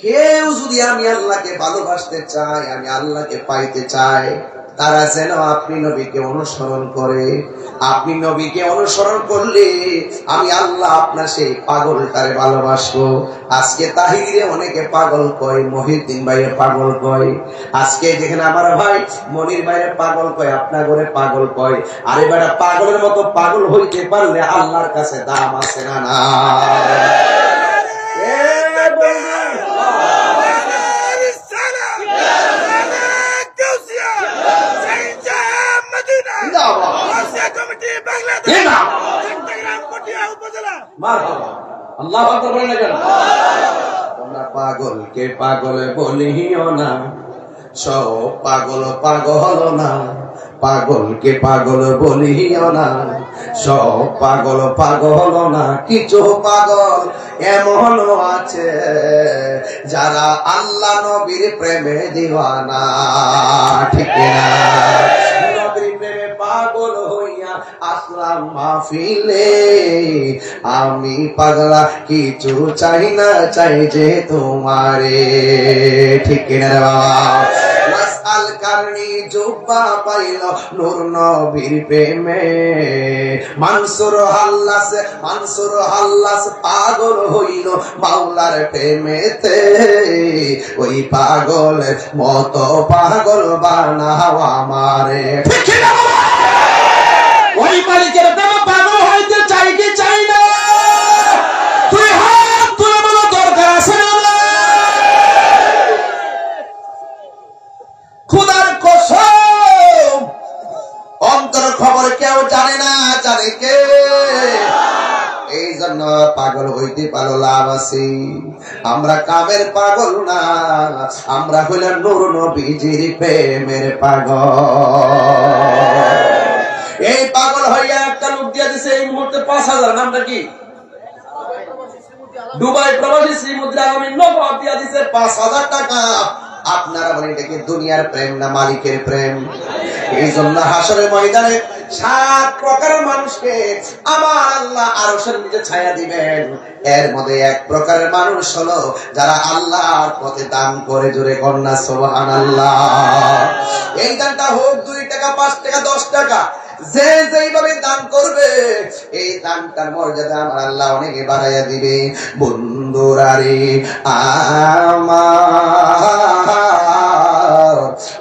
কেউ যদি আমি আল্লাহকে ভালোবাসতে চাই, আমি আল্লাহকে পাইতে চাই, তারা যেন আপনি নবীকে অনুসরণ করে। আপনি নবীকে অনুসরণ করলে আমি আল্লাহ আপনার সেই পাগলটারে ভালোবাসবো। আজকে তাহিরে অনেকে পাগল কয়, মহিউদ্দিন ভাইয়ের পাগল কয়, আজকে যেখানে আমার ভাই মনির ভাইয়ের পাগল কয়, আপনার ঘরে পাগল কয়। আরে বেটা, পাগলের মতো পাগল হইতে পারলে আল্লাহর কাছে দাম আছে না? না। তোমরা পাগলকে পাগল বলিও না, সব পাগল পাগল না। পাগলকে পাগল বলিও না, সব পাগল পাগল না। কিছু পাগল এমনও আছে যারা আল্লাহ নবীর প্রেমে দিওয়ানা। ঠিক না? নবীর প্রেমে পাগল হইয়া আসলাম মাহফিলে, আমি পাগলা কিছু চাই না, চাই যে তোমারে। ঠিক না বাবা? আল কারনি জুব্বা পাইল নূর নবীর প্রেমে। মানসুর হাল্লাস পাগল হইল মাওলার প্রেমেতে। ওই পাগলের মতো পাগল বানাও আমারে। ওই মালিকের প্রেমে পাগল হইতে চাই কি চাই না? তুই হাত তুলে বলো, দরকার আছে না? জানে কে? এই জন্য পাগল হইতে পারো লাভ আছে। আমরা কামের পাগল না, আমরা হইলাম নূর নবীজির প্রেমের পাগল। এই পাগল হইয়া একটা লোক দিয়া দিছে এই মুহূর্তে 5,000, নামটা কি? দুবাই প্রবাসী শ্রীমুদ্রা আলমীর নগদ দিয়া দিছে 5,000 টাকা। আপনারা বলেন এটা কি দুনিয়ার প্রেম না মালিকের প্রেম? এই জন্য হাসরের ময়দানে 7 প্রকারের মানুষকে আমার আল্লাহ আরশের নিচে ছায়া দিবেন। এর মধ্যে এক প্রকারের মানুষ হলো যারা আল্লাহর পথে দান করে, জোরে কন্যা সুবহানাল্লাহ। এই দানটা হোক 2 টাকা, 5 টাকা, 10 টাকা, যে যেইভাবে দান করবে এই দানটার মর্যাদা আমার আল্লাহ অনেক বাড়াইয়া দিবে। বন্ধুরা রে আমার,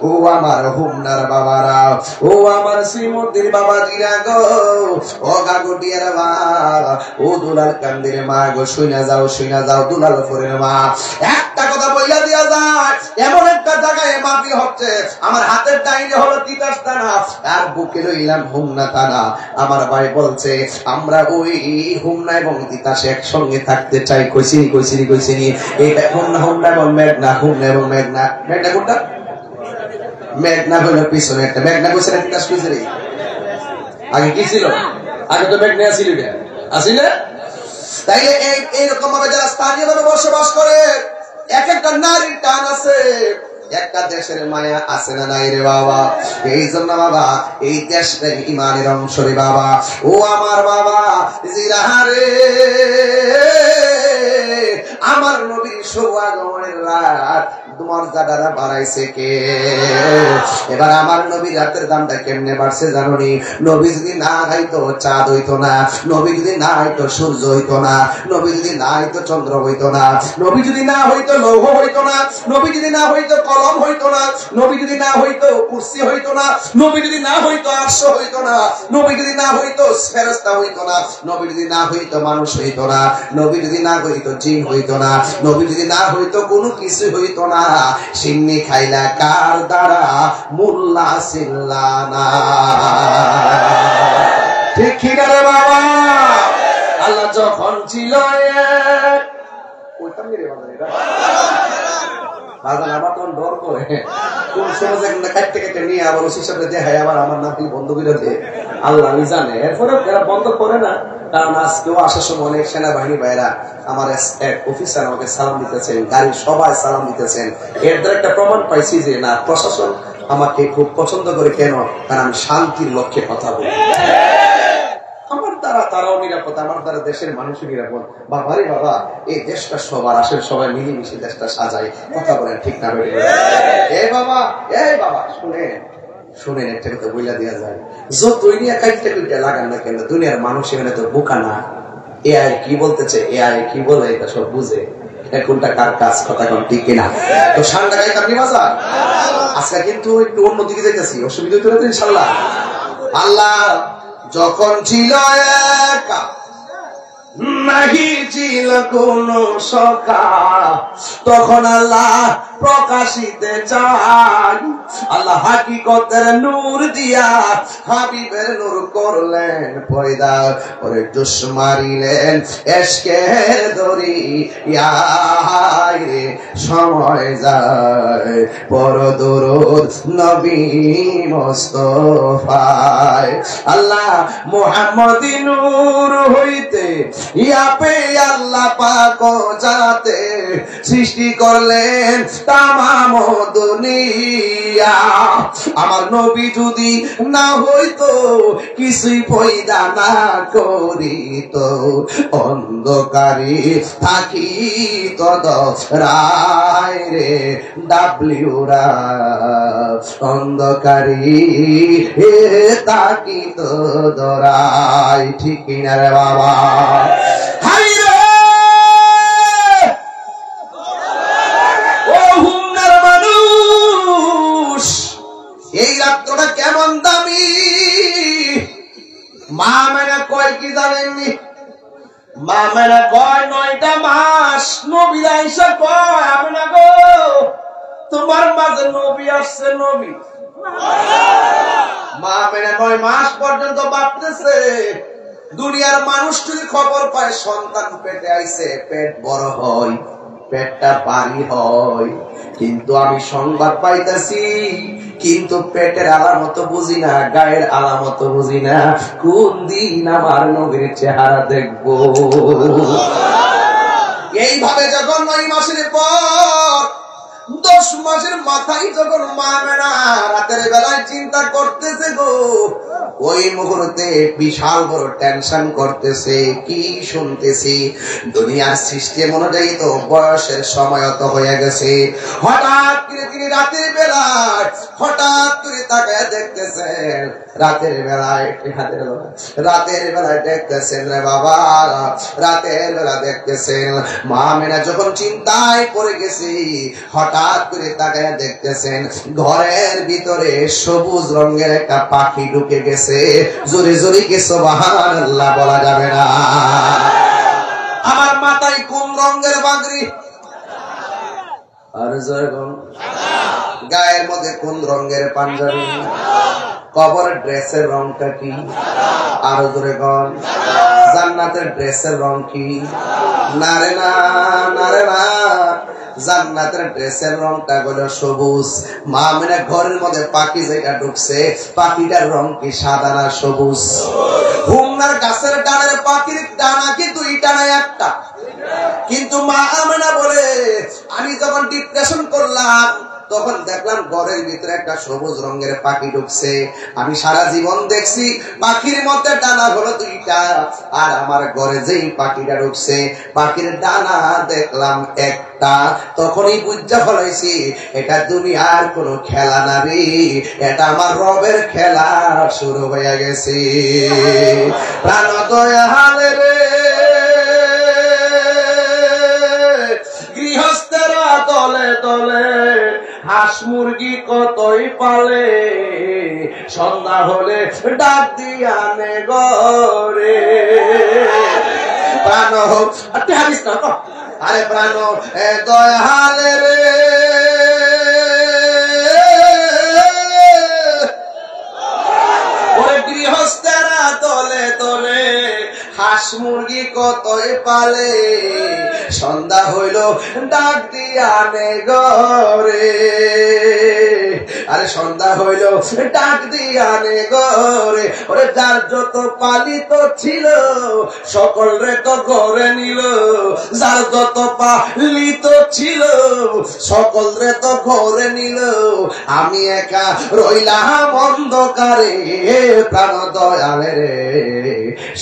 ও আমার হুমনার বাবারা, ও আমার শ্রীমতির বাবাজিরা গো, ও গাগুটিয়ার মা, ও দুলাল কান্দির মা গো, শুইনা যাও দুলাল ফরের মা। একটা কথা বইলা দিয়া যায়, এমন একটা জায়গায় মাহফিল হচ্ছে, আমার হাতের ডাইনে হলো তিতাস থানা আর বুকে রইলাম হুমনা থানা। আমার ভাই বলছে আমরা ওই হুমনা এবং তিতাস একসঙ্গে থাকতে চাই। কইছিনি এই হুমনা এবং মেঘনা, হুমনা এবং মেঘনা কোনটা? মেঘনা হইল পিছনে একটা, মেঘনা কইছে না তিতাস কইছে রে? আগে কি ছিল? আগে তো মেঘনা ছিল, আসিলে। তাইলে এইরকম ভাবে যারা স্থানীয় ভাবে বসবাস করে, এক একটা নারীর টান আছে, একটা দেশের মায়া আছে না নাই রে বাবা? এই জন্য বাবা এই দেশটা ইমানের অংশ রে বাবা। ও আমার বাবা জিরাহারে, আমার নবীর শুভাগমনের রাত মর্যাদাটা বাড়াইছে কে? এবার আমার নবীর রাতের দামটা কেমনে বাড়ছে জানোনি? নবী যদি না হইতো চাঁদ হইতো না, নবী যদি না হইতো সূর্য হইতো না, নবী যদি না হইতো চন্দ্র হইতো না, নবী যদি না হইতো লৌহ হইতো না, নবী যদি না হইতো কলম হইতো না, নবী যদি না হইতো কুরসি হইতো না, নবী যদি না হইতো আরশ হইতো না, নবী যদি না হইতো ফেরেশতা হইতো না, নবী যদি না হইতো মানুষ হইতো না, নবী যদি না হইতো জিন হইতো না, নবী যদি না হইতো কোনো কিছু হইতো না। সিন্নি খাইলা কার দ্বারা মুল্লা সিল্লানা, ঠিক কি না রে বাবা? আল্লাহ যখন ছিল আমার তখন ডর করে কোন সমাজে কাটতে নিয়ে আবার ওসি সাথে দেখায়, আবার আমার নাকি বন্ধ করে দেয়, আল্লাহ আমি জানে। এরপরে এরা বন্ধ করে না, কারণ আজকেও আসার সময় অনেক সেনাবাহিনী ভাইরা আমার এক অফিসার আমাকে সালাম দিতেছেন, গাড়ির সবাই সালাম দিতেছেন। এর দ্বারা একটা প্রমাণ পাইছি যে না, প্রশাসন আমাকে খুব পছন্দ করে। কেন? কারণ আমি শান্তির লক্ষ্যে কথা বলি। আমার দ্বারা তারাও নিরাপদ, আমার দ্বারা দেশের মানুষও নিরাপদ। বাবারে বাবা, এই দেশটা সবার, আসলে সবাই মিলেমিশে দেশটা সাজায়। কথা বলেন ঠিক না? এ বাবা শুনেন একটা কথা বইলা দিয়া যায়, যতই নিয়ে কাইটটা কুইটা লাগান না কেন, দুনিয়ার মানুষ এখানে তো বোকা না। এআই কি বলতেছে, এআই কি বলে এটা সব বুঝে। কোনটা কার কাজ, কথা কোন ঠিক কিনা? তো সান্ডা গাইতে আপনি বাজার আজকে কিন্তু একটু অন্যদিকে যাইতেছি, অসুবিধা হইতে পারে ইনশাল্লাহ। আল্লাহ যখন ছিল একা, নাহি ছিল কোন সখা, তখন আল্লাহ প্রকাশিতে চাই। আল্লাহ হাকিকতের নূর দিয়া হাবিবের নূর করলেন পয়দা, ওরে জোশ মারিলেন এশকের দরিয়ায় রে। সময় যায় বড় দরুদ নবী মুস্তাফায়। আল্লাহ মুহাম্মদি নূর হইতে ইয়াপে আল্লাহ পাক যাতে সৃষ্টি করলেন তামাম দুনিয়া। আমার নবী যদি না হইতো, কিছুই পয়দা না করিত, অন্ধকারে থাকিত রায় রে ডাব্লিউ রা, অন্ধকারে থাকিত দরাই। ঠিক কিনা রে বাবা? এই রাত্রটা কেমন দামি! মা মেনা কয় কি জানেননি? মা মেনা কয় 9টা মাস নবী আইসা কয়, আমি না গো তোমার মাঝে নবী আসছে। নবী মা মেনা 9 মাস পর্যন্ত ভাবতেছে দুনিয়ার মানুষ যদি খবর পায় সন্তান পেটে আইছে, পেট বড় হয়, পেটটা ভারী হয়, কিন্তু আমি সংবাদ পাইতেছি কিন্তু পেটের আলামত বুঝি না, গায়ের আলামত বুঝি না, কোন দিন আমার নবীর চেহারা দেখবো। এইভাবে যখন 9 মাসের পর 10 মাসের মাথায় যখন মা মেনা রাতের বেলায় চিন্তা করতেছে গো, ওই মুহূর্তে বিশাল বড় টেনশন করতেছে। কি শুনতেছি? দুনিয়ার সিস্টেম অনুযায়ী তো বয়সের সময় তো হয়ে গেছে। হঠাৎ করে তিনি রাতের বেলায় হঠাৎ করে তাকায় দেখতেছেন, রাতের বেলায় দেখতেছেন রে বাবা, রাতের বেলা দেখতেছেন মা মেনা যখন চিন্তায় পড়ে গেছি, হঠাৎ করে তাকায় দেখতেছেন ঘরের ভিতরে সবুজ রঙের একটা পাখি ঢুকে গেছে। জোরে জোরে কি সুবহানাল্লাহ বলা যাবে না? আমার মাথায় কোন রঙের বাঁদরি? আর জয়গণ গায়ের মধ্যে কোন রঙের পাঞ্জাবি? কবরের ড্রেসের রংটা কি? আর জোরে গণ জান্নাতের ড্রেসের রং কি? না রে না, না রে না, জান্নাতের ড্রেসের রংটা হলো সবুজ। মা মেনা ঘরের মধ্যে পাখি যেটা ঢুকছে, পাখিটার রং কি সাদা না সবুজ? হুমনার গাছের ডালের পাখির ডানা কি 2টা না 1টা? কিন্তু মা আমেনা বলে আমি যখন ডিপ্রেশন করলাম তখন দেখলাম ঘরের ভিতরে একটা সবুজ রঙের পাখি ঢুকছে। আমি সারা জীবন দেখছি পাখির মধ্যে ডানা হলো 2টা, আর আমার ঘরে যেই পাখিটা ঢুকছে পাখির ডানা দেখলাম 1টা। তখনই বুঝা ফলাইছি এটা দুনিয়ার কোনো খেলা না রে, এটা আমার রবের খেলা শুরু হয়ে গেছে। প্রাণ দয়ালে রে গৃহস্থেরা দলে দলে হাঁস মুরগি কতই পালে, সন্ধ্যা হলে ডাক দিয়া নে গরে। প্রাণ হোক আরে প্রাণ দয়ালে রে ওরে গৃহস্থেরা দলে দলে হাঁস মুরগি কতই পালে, সন্ধ্যা হইল ডাক দিয়া নে গরে। আরে সন্ধ্যা হইল ডাক দিয়া নে গরে। ওরে যার যত পালিত ছিল সকল রে তো ঘরে নিল, যার যত পালিত ছিল সকল রে তো ঘরে নিল, আমি একা রইলাম অন্ধকারে। প্রাণ দয়ালে রে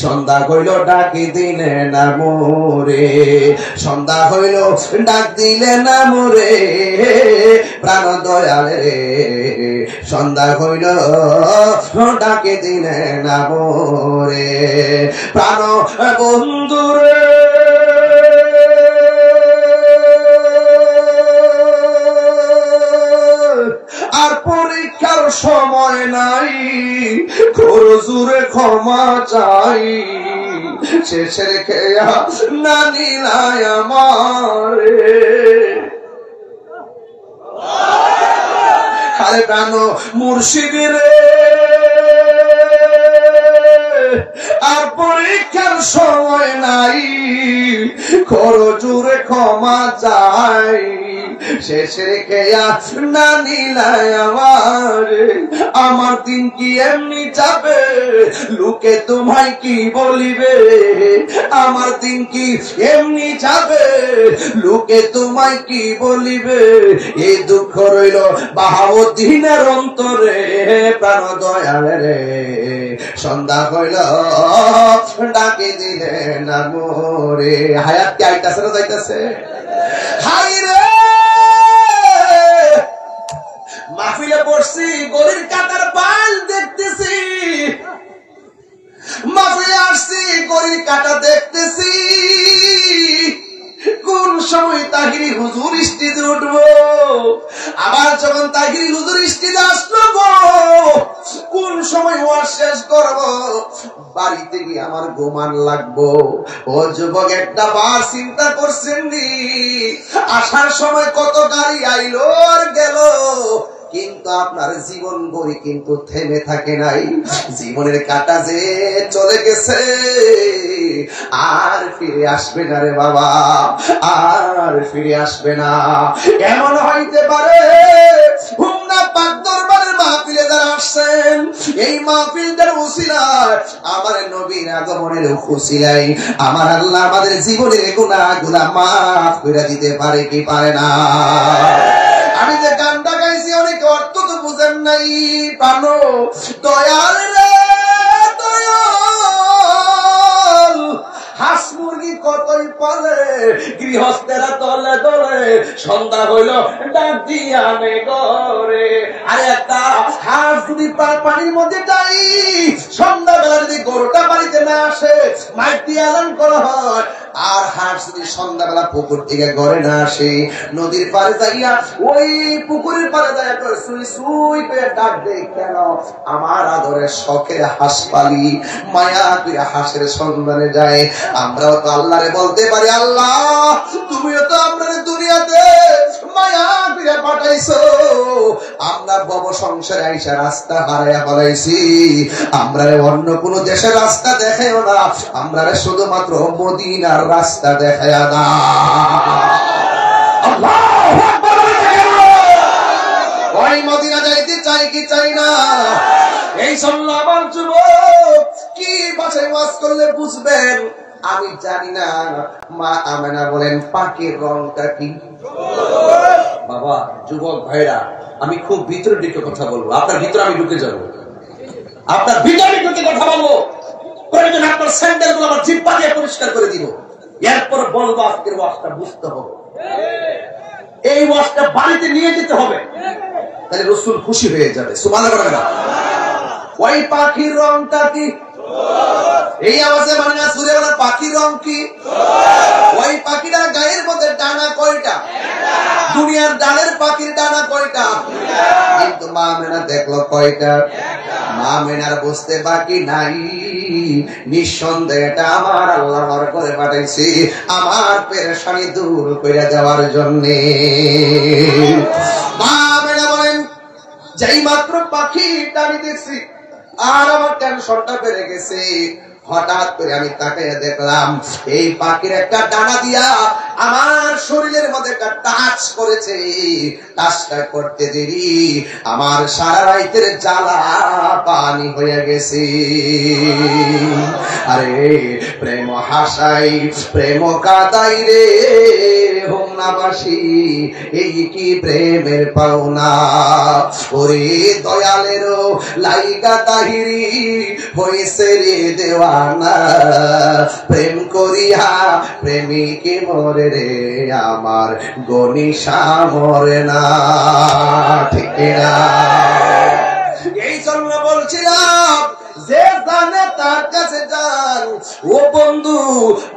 সন্ধ্যা হইল ডাকি দিলে না মোরে, সন্ধ্যা হইল ডাক দিলে না মোরে। প্রাণ দয়ালে রে সন্ধ্যা হইল ডাকে দিলে না মোরে। প্রাণ বন্ধুরে আর পরীক্ষার সময় নাই, খরজুরে ক্ষমা চাই, শেষের খেয়া না নিলাই আমারে। আরে প্রাণ মুর্শিদিরে আর পরীক্ষার সময় নাই, খরজুরে ক্ষমা চাই, শেষের খেয়া না নিলাই আমারে। আমার দিন কি এমনি যাবে, লোকে তোমায় কি বলিবে? আমার দিন কি এমনি যাবে, লোকে তোমায় কি বলিবে? এই দুঃখ রইল বাহাউদ্দিনের অন্তরে। প্রাণ দয়ালে রে সন্ধ্যা হইল ডাকে দিলে না মোরে। হায়াত কি আইতাছে না যাইতাছে? হাই রে মাহফিলে পড়ছি, গরির কাটার পাল দেখতেছি, মাহফিলে আসছি গরির কাটা দেখতেছি, কোন সময় তাহিরি হুজুর স্টেজে উঠবো, আবার যখন তাহিরি হুজুর স্টেজে আসলো গো কোন সময় ওয়াজ শেষ করবো, বাড়িতে গিয়ে আমার ঘুমান লাগবো। ও যুবক একটা বার চিন্তা করছেন নি, আসার সময় কত গাড়ি আইলো আর গেল, কিন্তু আপনার জীবন গড়ি কিন্তু থেমে থাকে নাই। জীবনের কাটা যে চলে গেছে আর ফিরে আসবে না রে বাবা, আর ফিরে আসবে না। এমন হইতে পারে হুমনা পাক দরবারের মাহফিলে যারা আসছেন, এই মাহফিলটার উসিলায় আমার নবীর আগমনের উসিলায় আমার আল্লাহ আমাদের জীবনের গুনাহগুলো মাফ করে দিতে পারে কি পারে না? আমি যে গানটা গাইছি অনেক অর্থ তো বুঝেন নাই। পানো দয়াল রে দয়াল, হাঁস মুরগি কতই পালে, গৃহস্থেরা তলে তলে, সন্ধ্যা হইল ডাক দিয়া নে ঘরে। আর একটা হাঁস যদি পানির মধ্যে যাই, সন্ধ্যাবেলা যদি গরুটা বাড়িতে না আসে, মাইক দিয়ে আলান করা হয়। আর হাঁস যদি সন্ধ্যাবেলা পুকুর থেকে ঘরে না আসে, নদীর পাড়ে যাইয়া ওই পুকুরের পাড়ে যাইয়া সুই সুই করে ডাক দেয়, কেন আমার আদরের শখের হাঁস পালি, মায়া করে হাঁসের সন্ধানে যায়। আমরাও তো আল্লাহরে বলতে পারি, আল্লাহ তুমিও তো আমরা দুনিয়াতে মায়া করে পাঠাইছো, আমরা বব সংসারে আইসা রাস্তা হারাইয়া ফেলাইছি, আমরা অন্য কোন দেশের রাস্তা দেখাইও না, আমরা শুধুমাত্র মদিনার রাস্তা দেখাইয়া না। আল্লাহু আকবার। ওই মদিনা যাইতে চাই কি চাই না? এই জন্য আমার যুবক কি ভাষায় ওয়াজ করলে বুঝবেন আমি জানি না। মা আমেনা বলেন পাখির রংটা কি? বাবা যুবক ভাইরা, আমি খুব ভিতরের দিকে কথা বলবো, আপনার ভিতরে আমি ঢুকে যাবো, আপনার ভিতরে ঢুকে কথা বলবো। প্রয়োজন আপনার স্যান্ডেল গুলো আমার জিহ্বা দিয়ে পরিষ্কার করে দিব, এরপর বলবো আজকের ওয়াজটা বুঝতে হবে, এই ওয়াজটা বাড়িতে নিয়ে যেতে হবে, তাহলে রাসূল খুশি হয়ে যাবে। সুবহানাল্লাহ। ওই পাখির রংটা কি? এই আওয়াজে মানে না সুরে বলা পাখির রং কি? ওই পাখিটা গায়ের মধ্যে ডানা কয়টা? দুনিয়ার ডালের পাখির ডানা কয়টা? কিন্তু মা মেনা দেখলো কয়টা? মা মেনার বুঝতে বাকি নাই, নিঃসন্দেহে এটা আমার আল্লাহ আমার করে পাঠাইছি আমার পেরেশানি দূর করে দেওয়ার জন্যে। মা মেনা বলেন যেই মাত্র পাখিটা আমি দেখছি আর আমার টেনশনটা বেড়ে গেছে। হঠাৎ করে আমি তাকাইয়া দেখলাম এই পাখির একটা ডানা দিয়া আমার শরীরের মধ্যে একটা টাচ করেছে। টাচটা করতে দেরি আমার সারা রাতের জ্বালা পানি হয়ে গেছে। আরে প্রেম হাসাই প্রেম কাদাই রে হোমনাবাসী, এই কি প্রেমের পাওনা? ওরে দয়ালেরও লাইগা তাহিরি হইছে রে দেওয়ানা, প্রেম করিয়া প্রেমিকে মরে রে আমার গনিশা মরে না। ঠিক না? এই জন্য বলছিলাম যে জানে তার কাছে যান। ও বন্ধু,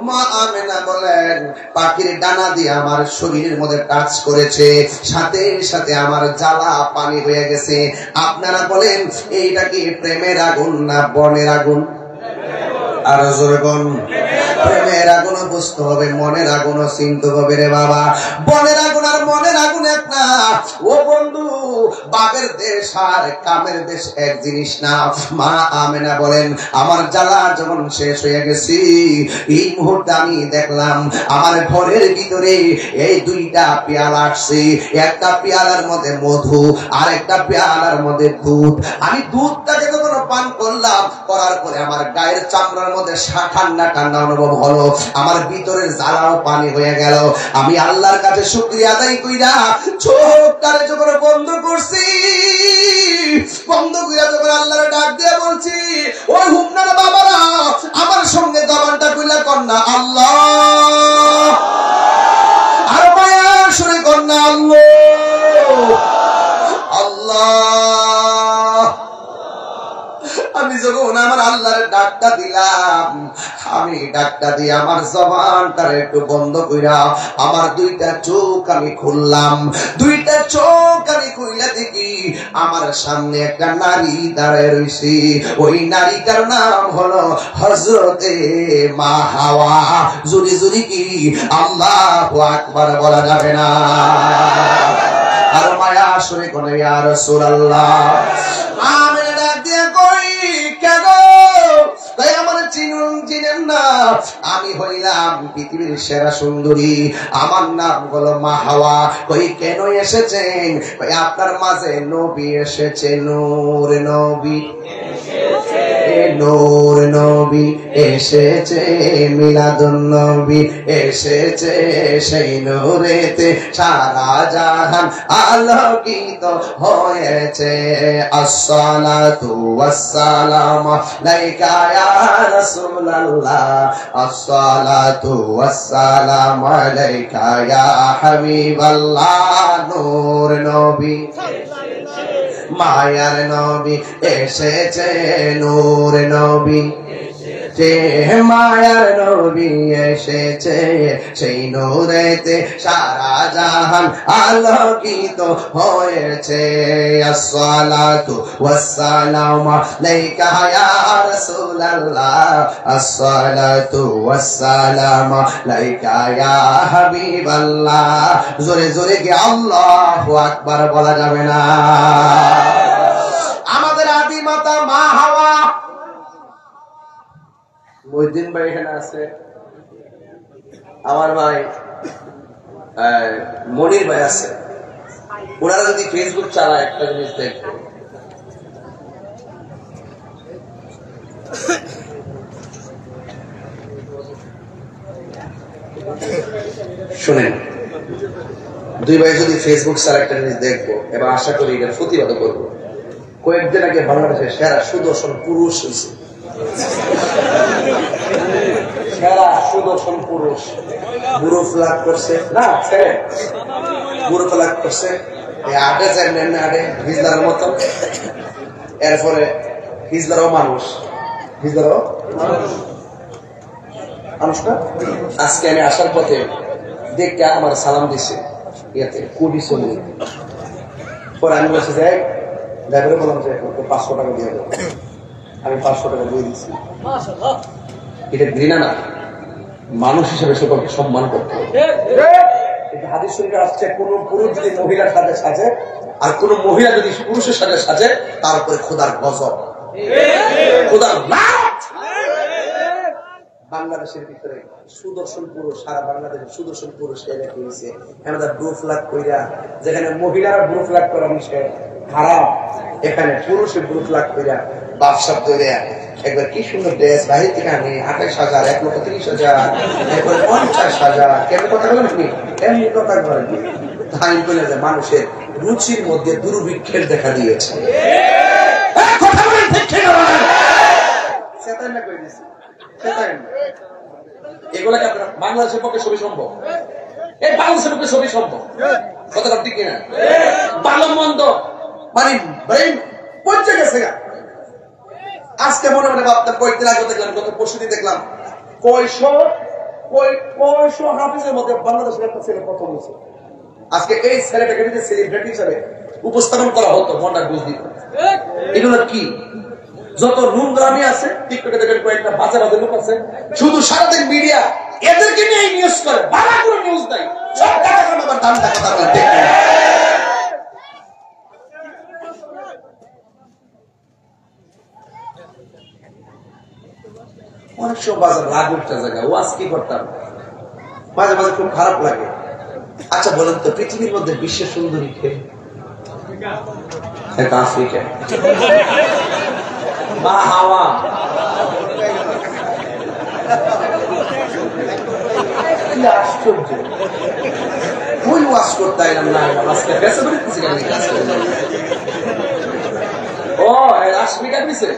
মা আমেনা বলেন পাখির ডানা দিয়ে আমার শরীরের মধ্যে টাচ করেছে, সাথে সাথে আমার জ্বালা পানি হয়ে গেছে। আপনারা বলেন এইটা কি প্রেমের আগুন না বনের আগুন? আর জোরগণ প্রেমের আগুন বুঝতে হবে, মনের আগুন চিনতে হবে রে বাবা। বনের আগুন আর মনের আগুন এক না। ও বন্ধু, বাপের দেশ আর কামের দেশ এক জিনিস না। মা আমেনা বলেন আমার জ্বালা যখন শেষ হয়ে গেছি, এই মুহূর্তে আমি দেখলাম আমার ঘরের ভিতরে এই দুইটা পেয়ালা আসছে। একটা পেয়ালার মধ্যে মধু আর একটা পেয়ালার মধ্যে দুধ। আমি দুধটাকে যখন পান করলাম, করার পরে আমার গায়ের চামড়ার মধ্যে ঠান্ডা ঠান্ডা অনুভব হলো, আমার ভিতরের জ্বালাও পানি হয়ে গেল। আমি আল্লাহর কাছে শুকরিয়া আদায় কইরা চোখটারে যখন বন্ধ করছি, বন্ধ কইরা যখন আল্লাহরে ডাক দিয়ে বলছি, ওই হুমনার বাবারা আমার সঙ্গে জবানটা কইলা কন্যা আল্লাহ, আর মায়া সুরে কন্যা আল্লাহ আল্লাহ। আমি যখন আমার আল্লাহর ডাকটা দিলাম, আমি ডাকটা দিয়ে আমার জবানটারে একটু বন্ধ কইরা আমার দুইটা চোখ আমি খুললাম। দুইটা চোখ আমি খুইলা দেখি আমার সামনে একটা নারী দাঁড়ায় রইছে। ওই নারীটার নাম হলো হযরতে মা হাওয়া। জুরি জুরি কি আল্লাহু আকবার বলা যাবে না? আর মায়া আসরে কোন ইয়া রাসূলুল্লাহ। আমিনা ডাক দিয়ে কই কেন তাই আমার চিনেন না, আমি হইলাম পৃথিবীর সেরা সুন্দরী, আমার নাম হলো মা হাওয়া। কই কেন এসেছেন? কই আপনার মাঝে নবী এসেছে, নূর নবী নূর নবী এসেছে, মিলাদুন নবী এসেছে, সেই নূরেতে সারা জাহান আলোকিত হয়েছে। আসসালাতু ওয়াসসালামু আলাইকা ইয়া রাসূলুল্লাহ, আসসালাতু ওয়াসসালামু আলাইকা ইয়া হাবিবাল্লাহ। নূর নবী মায়ার নবী এসেছে, নূর নবী মায়ার নবী এসেছে, সেই নূরেতে সারা জাহান আলোকিত হয়েছে। আসসালাতু ওয়াসসালামু আলাইকা ইয়া রাসূলুল্লাহ, আসসালাতু ওয়াসসালামু আলাইকা ইয়া হাবিবাল্লাহ। জোরে জোরে কি আল্লাহু আকবার বলা যাবে না? আমাদের আদি মাতা মা হাওয়া। মহিউদ্দিন ভাই এখানে আছে, আমার ভাই মনির ভাই আছে। ওনারা যদি ফেসবুক চালায় একটা জিনিস দেখবে, শুনেন, দুই ভাই যদি ফেসবুক চালায় একটা জিনিস দেখবো, এবার আশা করি এটার প্রতিবাদ করবো। কয়েকদিন আগে বাংলাদেশের সেরা সুদর্শন পুরুষ হয়েছে, সেরা সুদর্শন পুরুষ বুড়ো ফ্লাগ করছে না, বুড়ো ফ্লাগ করছে আটে আটে হিজলার মতো। এরপরে হিজলারও মানুষ, হিজলারও মানুষ না। আজকে আমি আসার পথে দেখতে আমার সালাম দিছে, ইয়েতে কোটি চলি। পরে আমি বলছি যাই, ড্রাইভারে বললাম যে 500 টাকা দিয়ে দেবো। আমি 500 টাকা দিয়ে দিচ্ছি। এটা ঘৃণা না, মানুষ হিসেবে সকলকে সম্মান করতে হবে। হাদিস শরীফে আসছে, কোন পুরুষ যদি মহিলার সাথে সাজে আর কোন মহিলা যদি পুরুষের সাথে সাজে, তার উপরে খোদার গজব, খোদার লানত। বাংলাদেশের ভিতরে সুদর্শন পুরুষ, সারা বাংলাদেশের সুদর্শন পুরুষ হয়েছে আমাদের ব্রু ফ্ল্যাগ কইরা, যেখানে মহিলারা ব্রু ফ্ল্যাগ করা নিষেধ হারাম, এখানে পুরুষের ব্রু ফ্ল্যাগ কইরা বাপসাপ তৈরি। একবার কি সুন্দর ড্রেস, বাহির থেকে আনে 28,000, 1,30,000, এরপরে 50,000। কেমন কথা বলেন আপনি? এমনি কথা বলেন। তাই বলে যে মানুষের রুচির মধ্যে দুর্ভিক্ষের দেখা দিয়েছে। কথা বলেন ঠিক ঠিক বলেন। সেটাই না কই দিছি, সেটাই না। এগুলাকে আপনারা বাংলাদেশের পক্ষে সবই সম্ভব, এই বাংলাদেশের পক্ষে সবই সম্ভব। কথাটা ঠিক কিনা? ভালো মন্দ মানে ব্রেন পৌঁছে গেছে। আজকে মনে মনে ভাবতাম, কয়েকদিন আগে দেখলাম, গত পরশুদিন দেখলাম, কয়শো হাফিজের মধ্যে বাংলাদেশের একটা ছেলে প্রথম হয়েছে। আজকে এই ছেলেটাকে যদি সেলিব্রিটি হিসাবে উপস্থাপন করা হতো, মনটা বুঝ দিত। এগুলো কি যত নোংরামি আছে, টিকটকে দেখেন কয়েকটা বাজে বাজে লোক আছে, শুধু সারাদিন মিডিয়া এদেরকে নিয়ে নিউজ করে, বাড়া করে নিউজ দেয়। সব টাকা কামাবার দামটা কথা বলতে অনেক সময় বাজার রাগ উঠতে জায়গা ও আজ কি করতাম, মাঝে মাঝে খুব খারাপ লাগে। আচ্ছা বলেন তো, পৃথিবীর মধ্যে বিশ্বের সুন্দরী কে? আফ্রিকা মা হাওয়া। কি আশ্চর্য! ওই ওয়াশ করতে আইলাম না, আজকে বেঁচে বেড়েছি কেন? ও আফ্রিকা দিছে,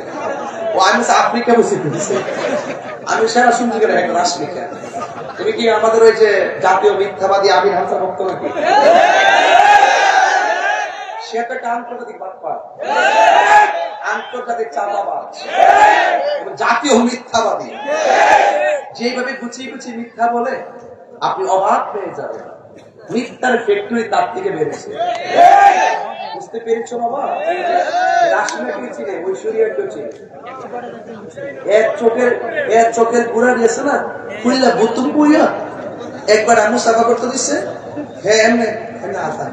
ও আমি আফ্রিকা বসে দিছে। আমি সেরা শুনছি কেন এখন আফ্রিকা? তুমি কি আমাদের ওই যে জাতীয় মিথ্যাবাদী আমির হামজা ভক্ত নাকি? সে তো একটা আন্তর্জাতিক বাটপার, আন্তর্জাতিক চাঁদাবাজ, জাতীয় মিথ্যাবাদী। যেভাবে গুছিয়ে গুছিয়ে মিথ্যা বলে আপনি অবাক হয়ে যাবেন। মিথ্যার ফ্যাক্টরি তার থেকে বেড়েছে, বুঝতে পেরেছো বাবা? রাশমিয়াকে চিনে, ঐশ্বরিয়াকেও চিনে। এর চোখের গুড়া দিয়েছে না, খুললা বুতুম পুইয়া একবার আমু সাফা করতে দিচ্ছে। হ্যাঁ এমনি এমনি আসা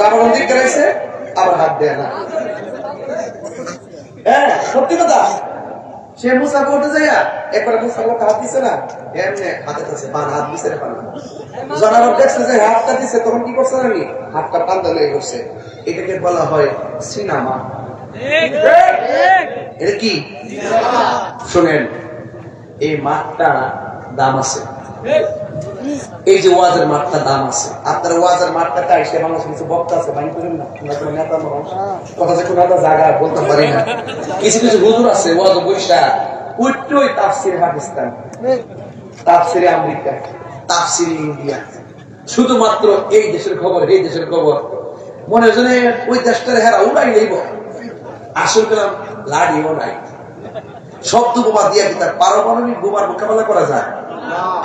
আবার অধিক করেছে আবার হাত দেয় না। হ্যাঁ সত্যি কথা। সে মুসাফা উঠে যাইয়া একবার মুসাফাকে হাত দিছে না, এমনি হাতে কাছে বান হাত দিছে রে পারলাম। জনাব দেখছে যে হাতটা দিছে, তখন কি করছে জানি হাতটা টান্দা লেগে গেছে। এটাকে বলা হয় সিনেমা। এটা কি শোনেন, এই মাঠটা দাম আছে, এই যে ওয়াজের মাঠটা দাম আছে। আপনার ওয়াজের মাঠটা তাই সে মানুষ কিছু বক্তা আছে বাইন করেন না, নেতা মানুষ কথা যে কোনো একটা জায়গা বলতে পারি না। কিছু কিছু হুজুর আছে ওয়াজ বৈশা উঠই তাফসির পাকিস্তান, তাফসিরে আমেরিকা, তাফসিরে ইন্ডিয়া, শুধুমাত্র এই দেশের খবর এই দেশের খবর। মনে হয় ওই দেশটার হেরা উড়াই নেইব, আসল পেলাম লাড়িও নাই। শব্দ বোমা দিয়ে কি তার পারমাণবিক বোমার মোকাবেলা করা যায়?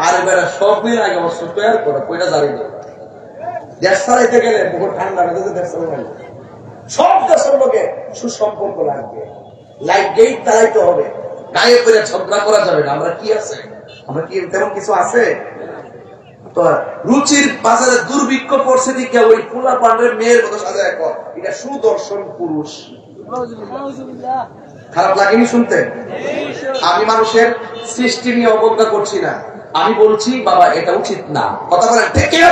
আর এবারে সব মিলে আগে অস্ত্র তৈরি করে কইটা জারি দেয়। দেশ চালাইতে গেলে বহু ঠান্ডা মেজাজে দেশ চালানো, সব দেশের লোকে সুসম্পর্ক লাগবে, লাইট গেট চালাইতে হবে, গায়ে করে ঝগড়া করা যাবে না। আমরা কি আছে, আমরা কি তেমন কিছু আছে? তো রুচির বাজারে দুর্ভিক্ষ পড়ছে দিকে ওই পোলা পান্ডের মেয়ের মতো সাজায় কর, এটা সুদর্শন পুরুষ। খারাপ লাগেনি শুনতে? আমি মানুষের সৃষ্টি নিয়ে অবজ্ঞা করছি না, আমি বলছি বাবা এটা উচিত না। কথা বলেন ঠিক কি না?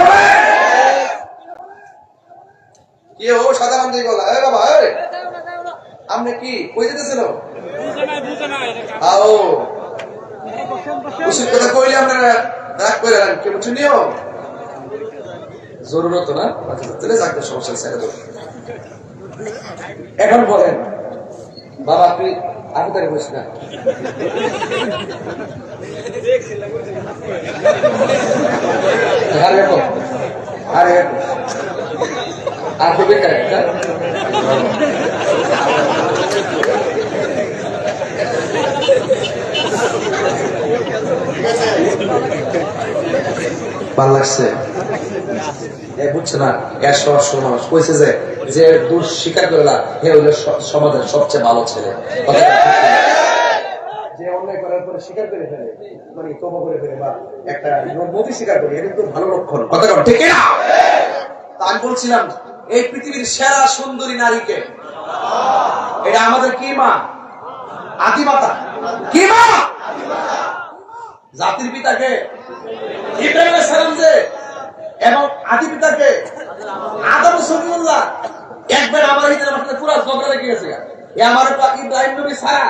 কেউ সাধারণ দিয়ে বলা বাবা আপনি কি কই যেতেছিল উচিত কথা কইলে আপনারা রাগ করে কে বুঝে নিও জরুরত না, সমস্যা ছেড়ে দেবো। এখন বলেন বাবা আপনি আগে তাকে বসি না, আর হবে কারেক্টটা ভাল লাগছে বুঝছে না। এর সহস্র মানুষ কইছে যে দোষ স্বীকার করলা হে হইল সমাজের সবচেয়ে ভালো ছেলে। যে অন্যায় করার পরে স্বীকার করে ফেলে, মানে তওবা করে ফেলে বা একটা নবী স্বীকার করে, এটা কিন্তু ভালো লক্ষণ। কথা কন ঠিক না? আমি বলছিলাম এই পৃথিবীর সেরা সুন্দরী নারীকে, এটা আমাদের কি মা? আদিমাতা। কি মা? জাতির পিতাকে ইব্রাহিম আলাইহিস সালাম যে, এবং আদি পিতাকে আদম সলিউল্লাহ। একবার আমার ভিতরে আমাদের পুরো ঝগড়া লেগে গেছে, এ আমার ইব্রাহিম নবী ছাড়া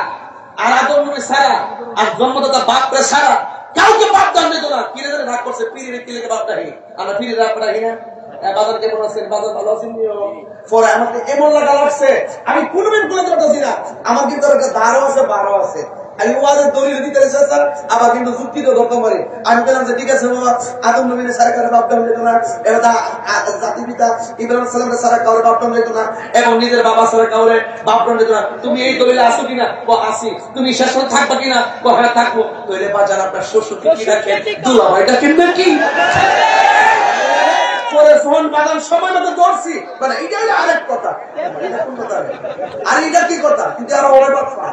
আর আদম নবী ছাড়া আর জন্মদাতা বাপরে ছাড়া কাউকে বাপ দান দিত না। কিনে ধরে ভাগ করছে পীরের কিলেকে বাপ রাখি, আমরা পীরের বাপ রাখি না। বাজার কেমন আছেন? বাজার ভালো আছেন? পরে আমাকে এমন লাগা লাগছে আমি কোনদিন বলতে পারছি না, আমার কিন্তু একটা দারও আছে বারো আছে। আমি ওয়াজের দলিল দিতে চাচ্ছি, আবার কিন্তু যুক্তি তো ধরতে পারি। আমি বললাম যে ঠিক আছে বাবা, আদম নবীর সরকারের বাপ দাম যেত না, এবার জাতি পিতা ইব্রাহিম সালামের সারা কাউরে বাপ দাম যেত না, এবং নিজের বাবা সারা কাউরে বাপ দাম যেত না। তুমি এই দলিলে আসো কিনা? ও আসি। তুমি শেষ করে থাকবা কিনা? ও হ্যাঁ থাকবো। তৈলে বাজার আপনার শ্বশুর কি রাখেন? দুলা ভাইটা কিনবে কি? পরে ফোন বাগান সময় মতো ধরছি, মানে এটা হলো আরেক কথা। আর এটা কি কথা? কিন্তু আরো অনেক কথা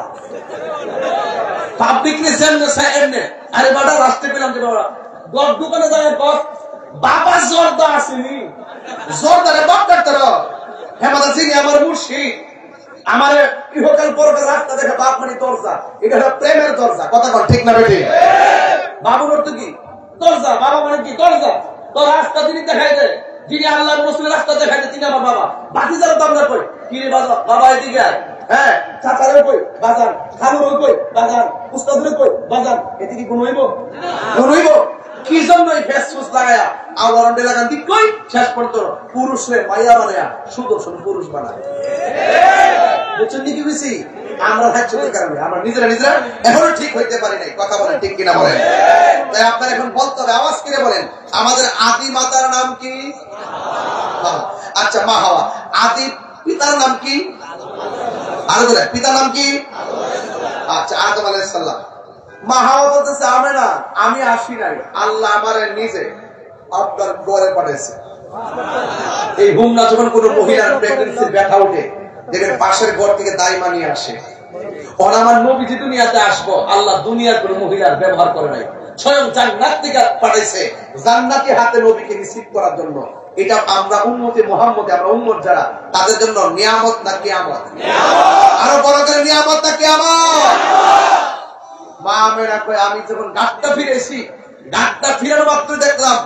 পাবলিক আরে বাটা রাস্তায় পেলাম যে বাবা দশ দোকানে যায় বাবা জর্দা আসেনি, জর্দারে বাপ ডাক্তার হেমাদা সিং আমার মুর্শিদ, আমার ইহকাল পরকাল রাস্তা দেখে বাপ মানে দরজা, এটা হলো প্রেমের দরজা। কথা কর ঠিক না বেটি? বাবুর অর্থ কি? দরজা। বাবা মানে কি? দরজা। তো রাস্তা যিনি দেখাই দেয়, যিনি আল্লাহ রসুলের রাস্তা দেখাই দেয়, তিনি আমার বাবা। বাকি যারা তো আমরা কই কিনে বাবা এদিকে আয়, হ্যাঁ চাচারেও কই বাজার, খালুরও কই বাজার, উস্তাদের কই বাজার, এদিকে গুণ হইব? গুণ হইব? কি জন্য এই ফেসফুস লাগায়া আল্লাহ লাগান দিক কই শেষ পর্যন্ত পুরুষরে মাইয়া বানায়া সুদর্শন পুরুষ বানায়। বুঝছেন কি বেশি? আমরা হ্যাচুতের কারণে আমরা নিজেরা এখনো ঠিক হইতে পারি নাই। কথা বলেন ঠিক কিনা বলেন? তাই আপনার এখন বলতে হবে, আওয়াজ করে বলেন আমাদের আদি মাতার নাম কি? আচ্ছা মা হাওয়া। আদি পিতার নাম কি? আরো বলে পিতার নাম কি? আচ্ছা আদম আলাইহিস সালাম। মা হাওয়া বলতেছে আমি না, আমি আসি নাই, আল্লাহ আমারে নিজে আপনার ঘরে পাঠাইছে। এই হুমনা যখন কোন মহিলার প্রেগন্যান্সির ব্যথা উঠে দেখেন পাশের ঘর থেকে দাইমা নিয়ে আসে। আমার নবীজি দুনিয়াতে আসবো, আল্লাহ দুনিয়ার কোন মহিলার ব্যবহার করে নাই, স্বয়ং জান্নাত থেকে পাঠাইছে, জান্নাতি হাতে নবীকে রিসিভ করার জন্য। এটা আমরা উম্মতে মুহাম্মদে, আমরা উম্মত যারা, তাদের জন্য নিয়ামত না কিয়ামত? আরো বড় করে নিয়ামত না কিয়ামত? মা মেয়েরা কয়, আমি যখন ঘাটটা ফিরেছি, ঘাটটা ফিরার মাত্র দেখলাম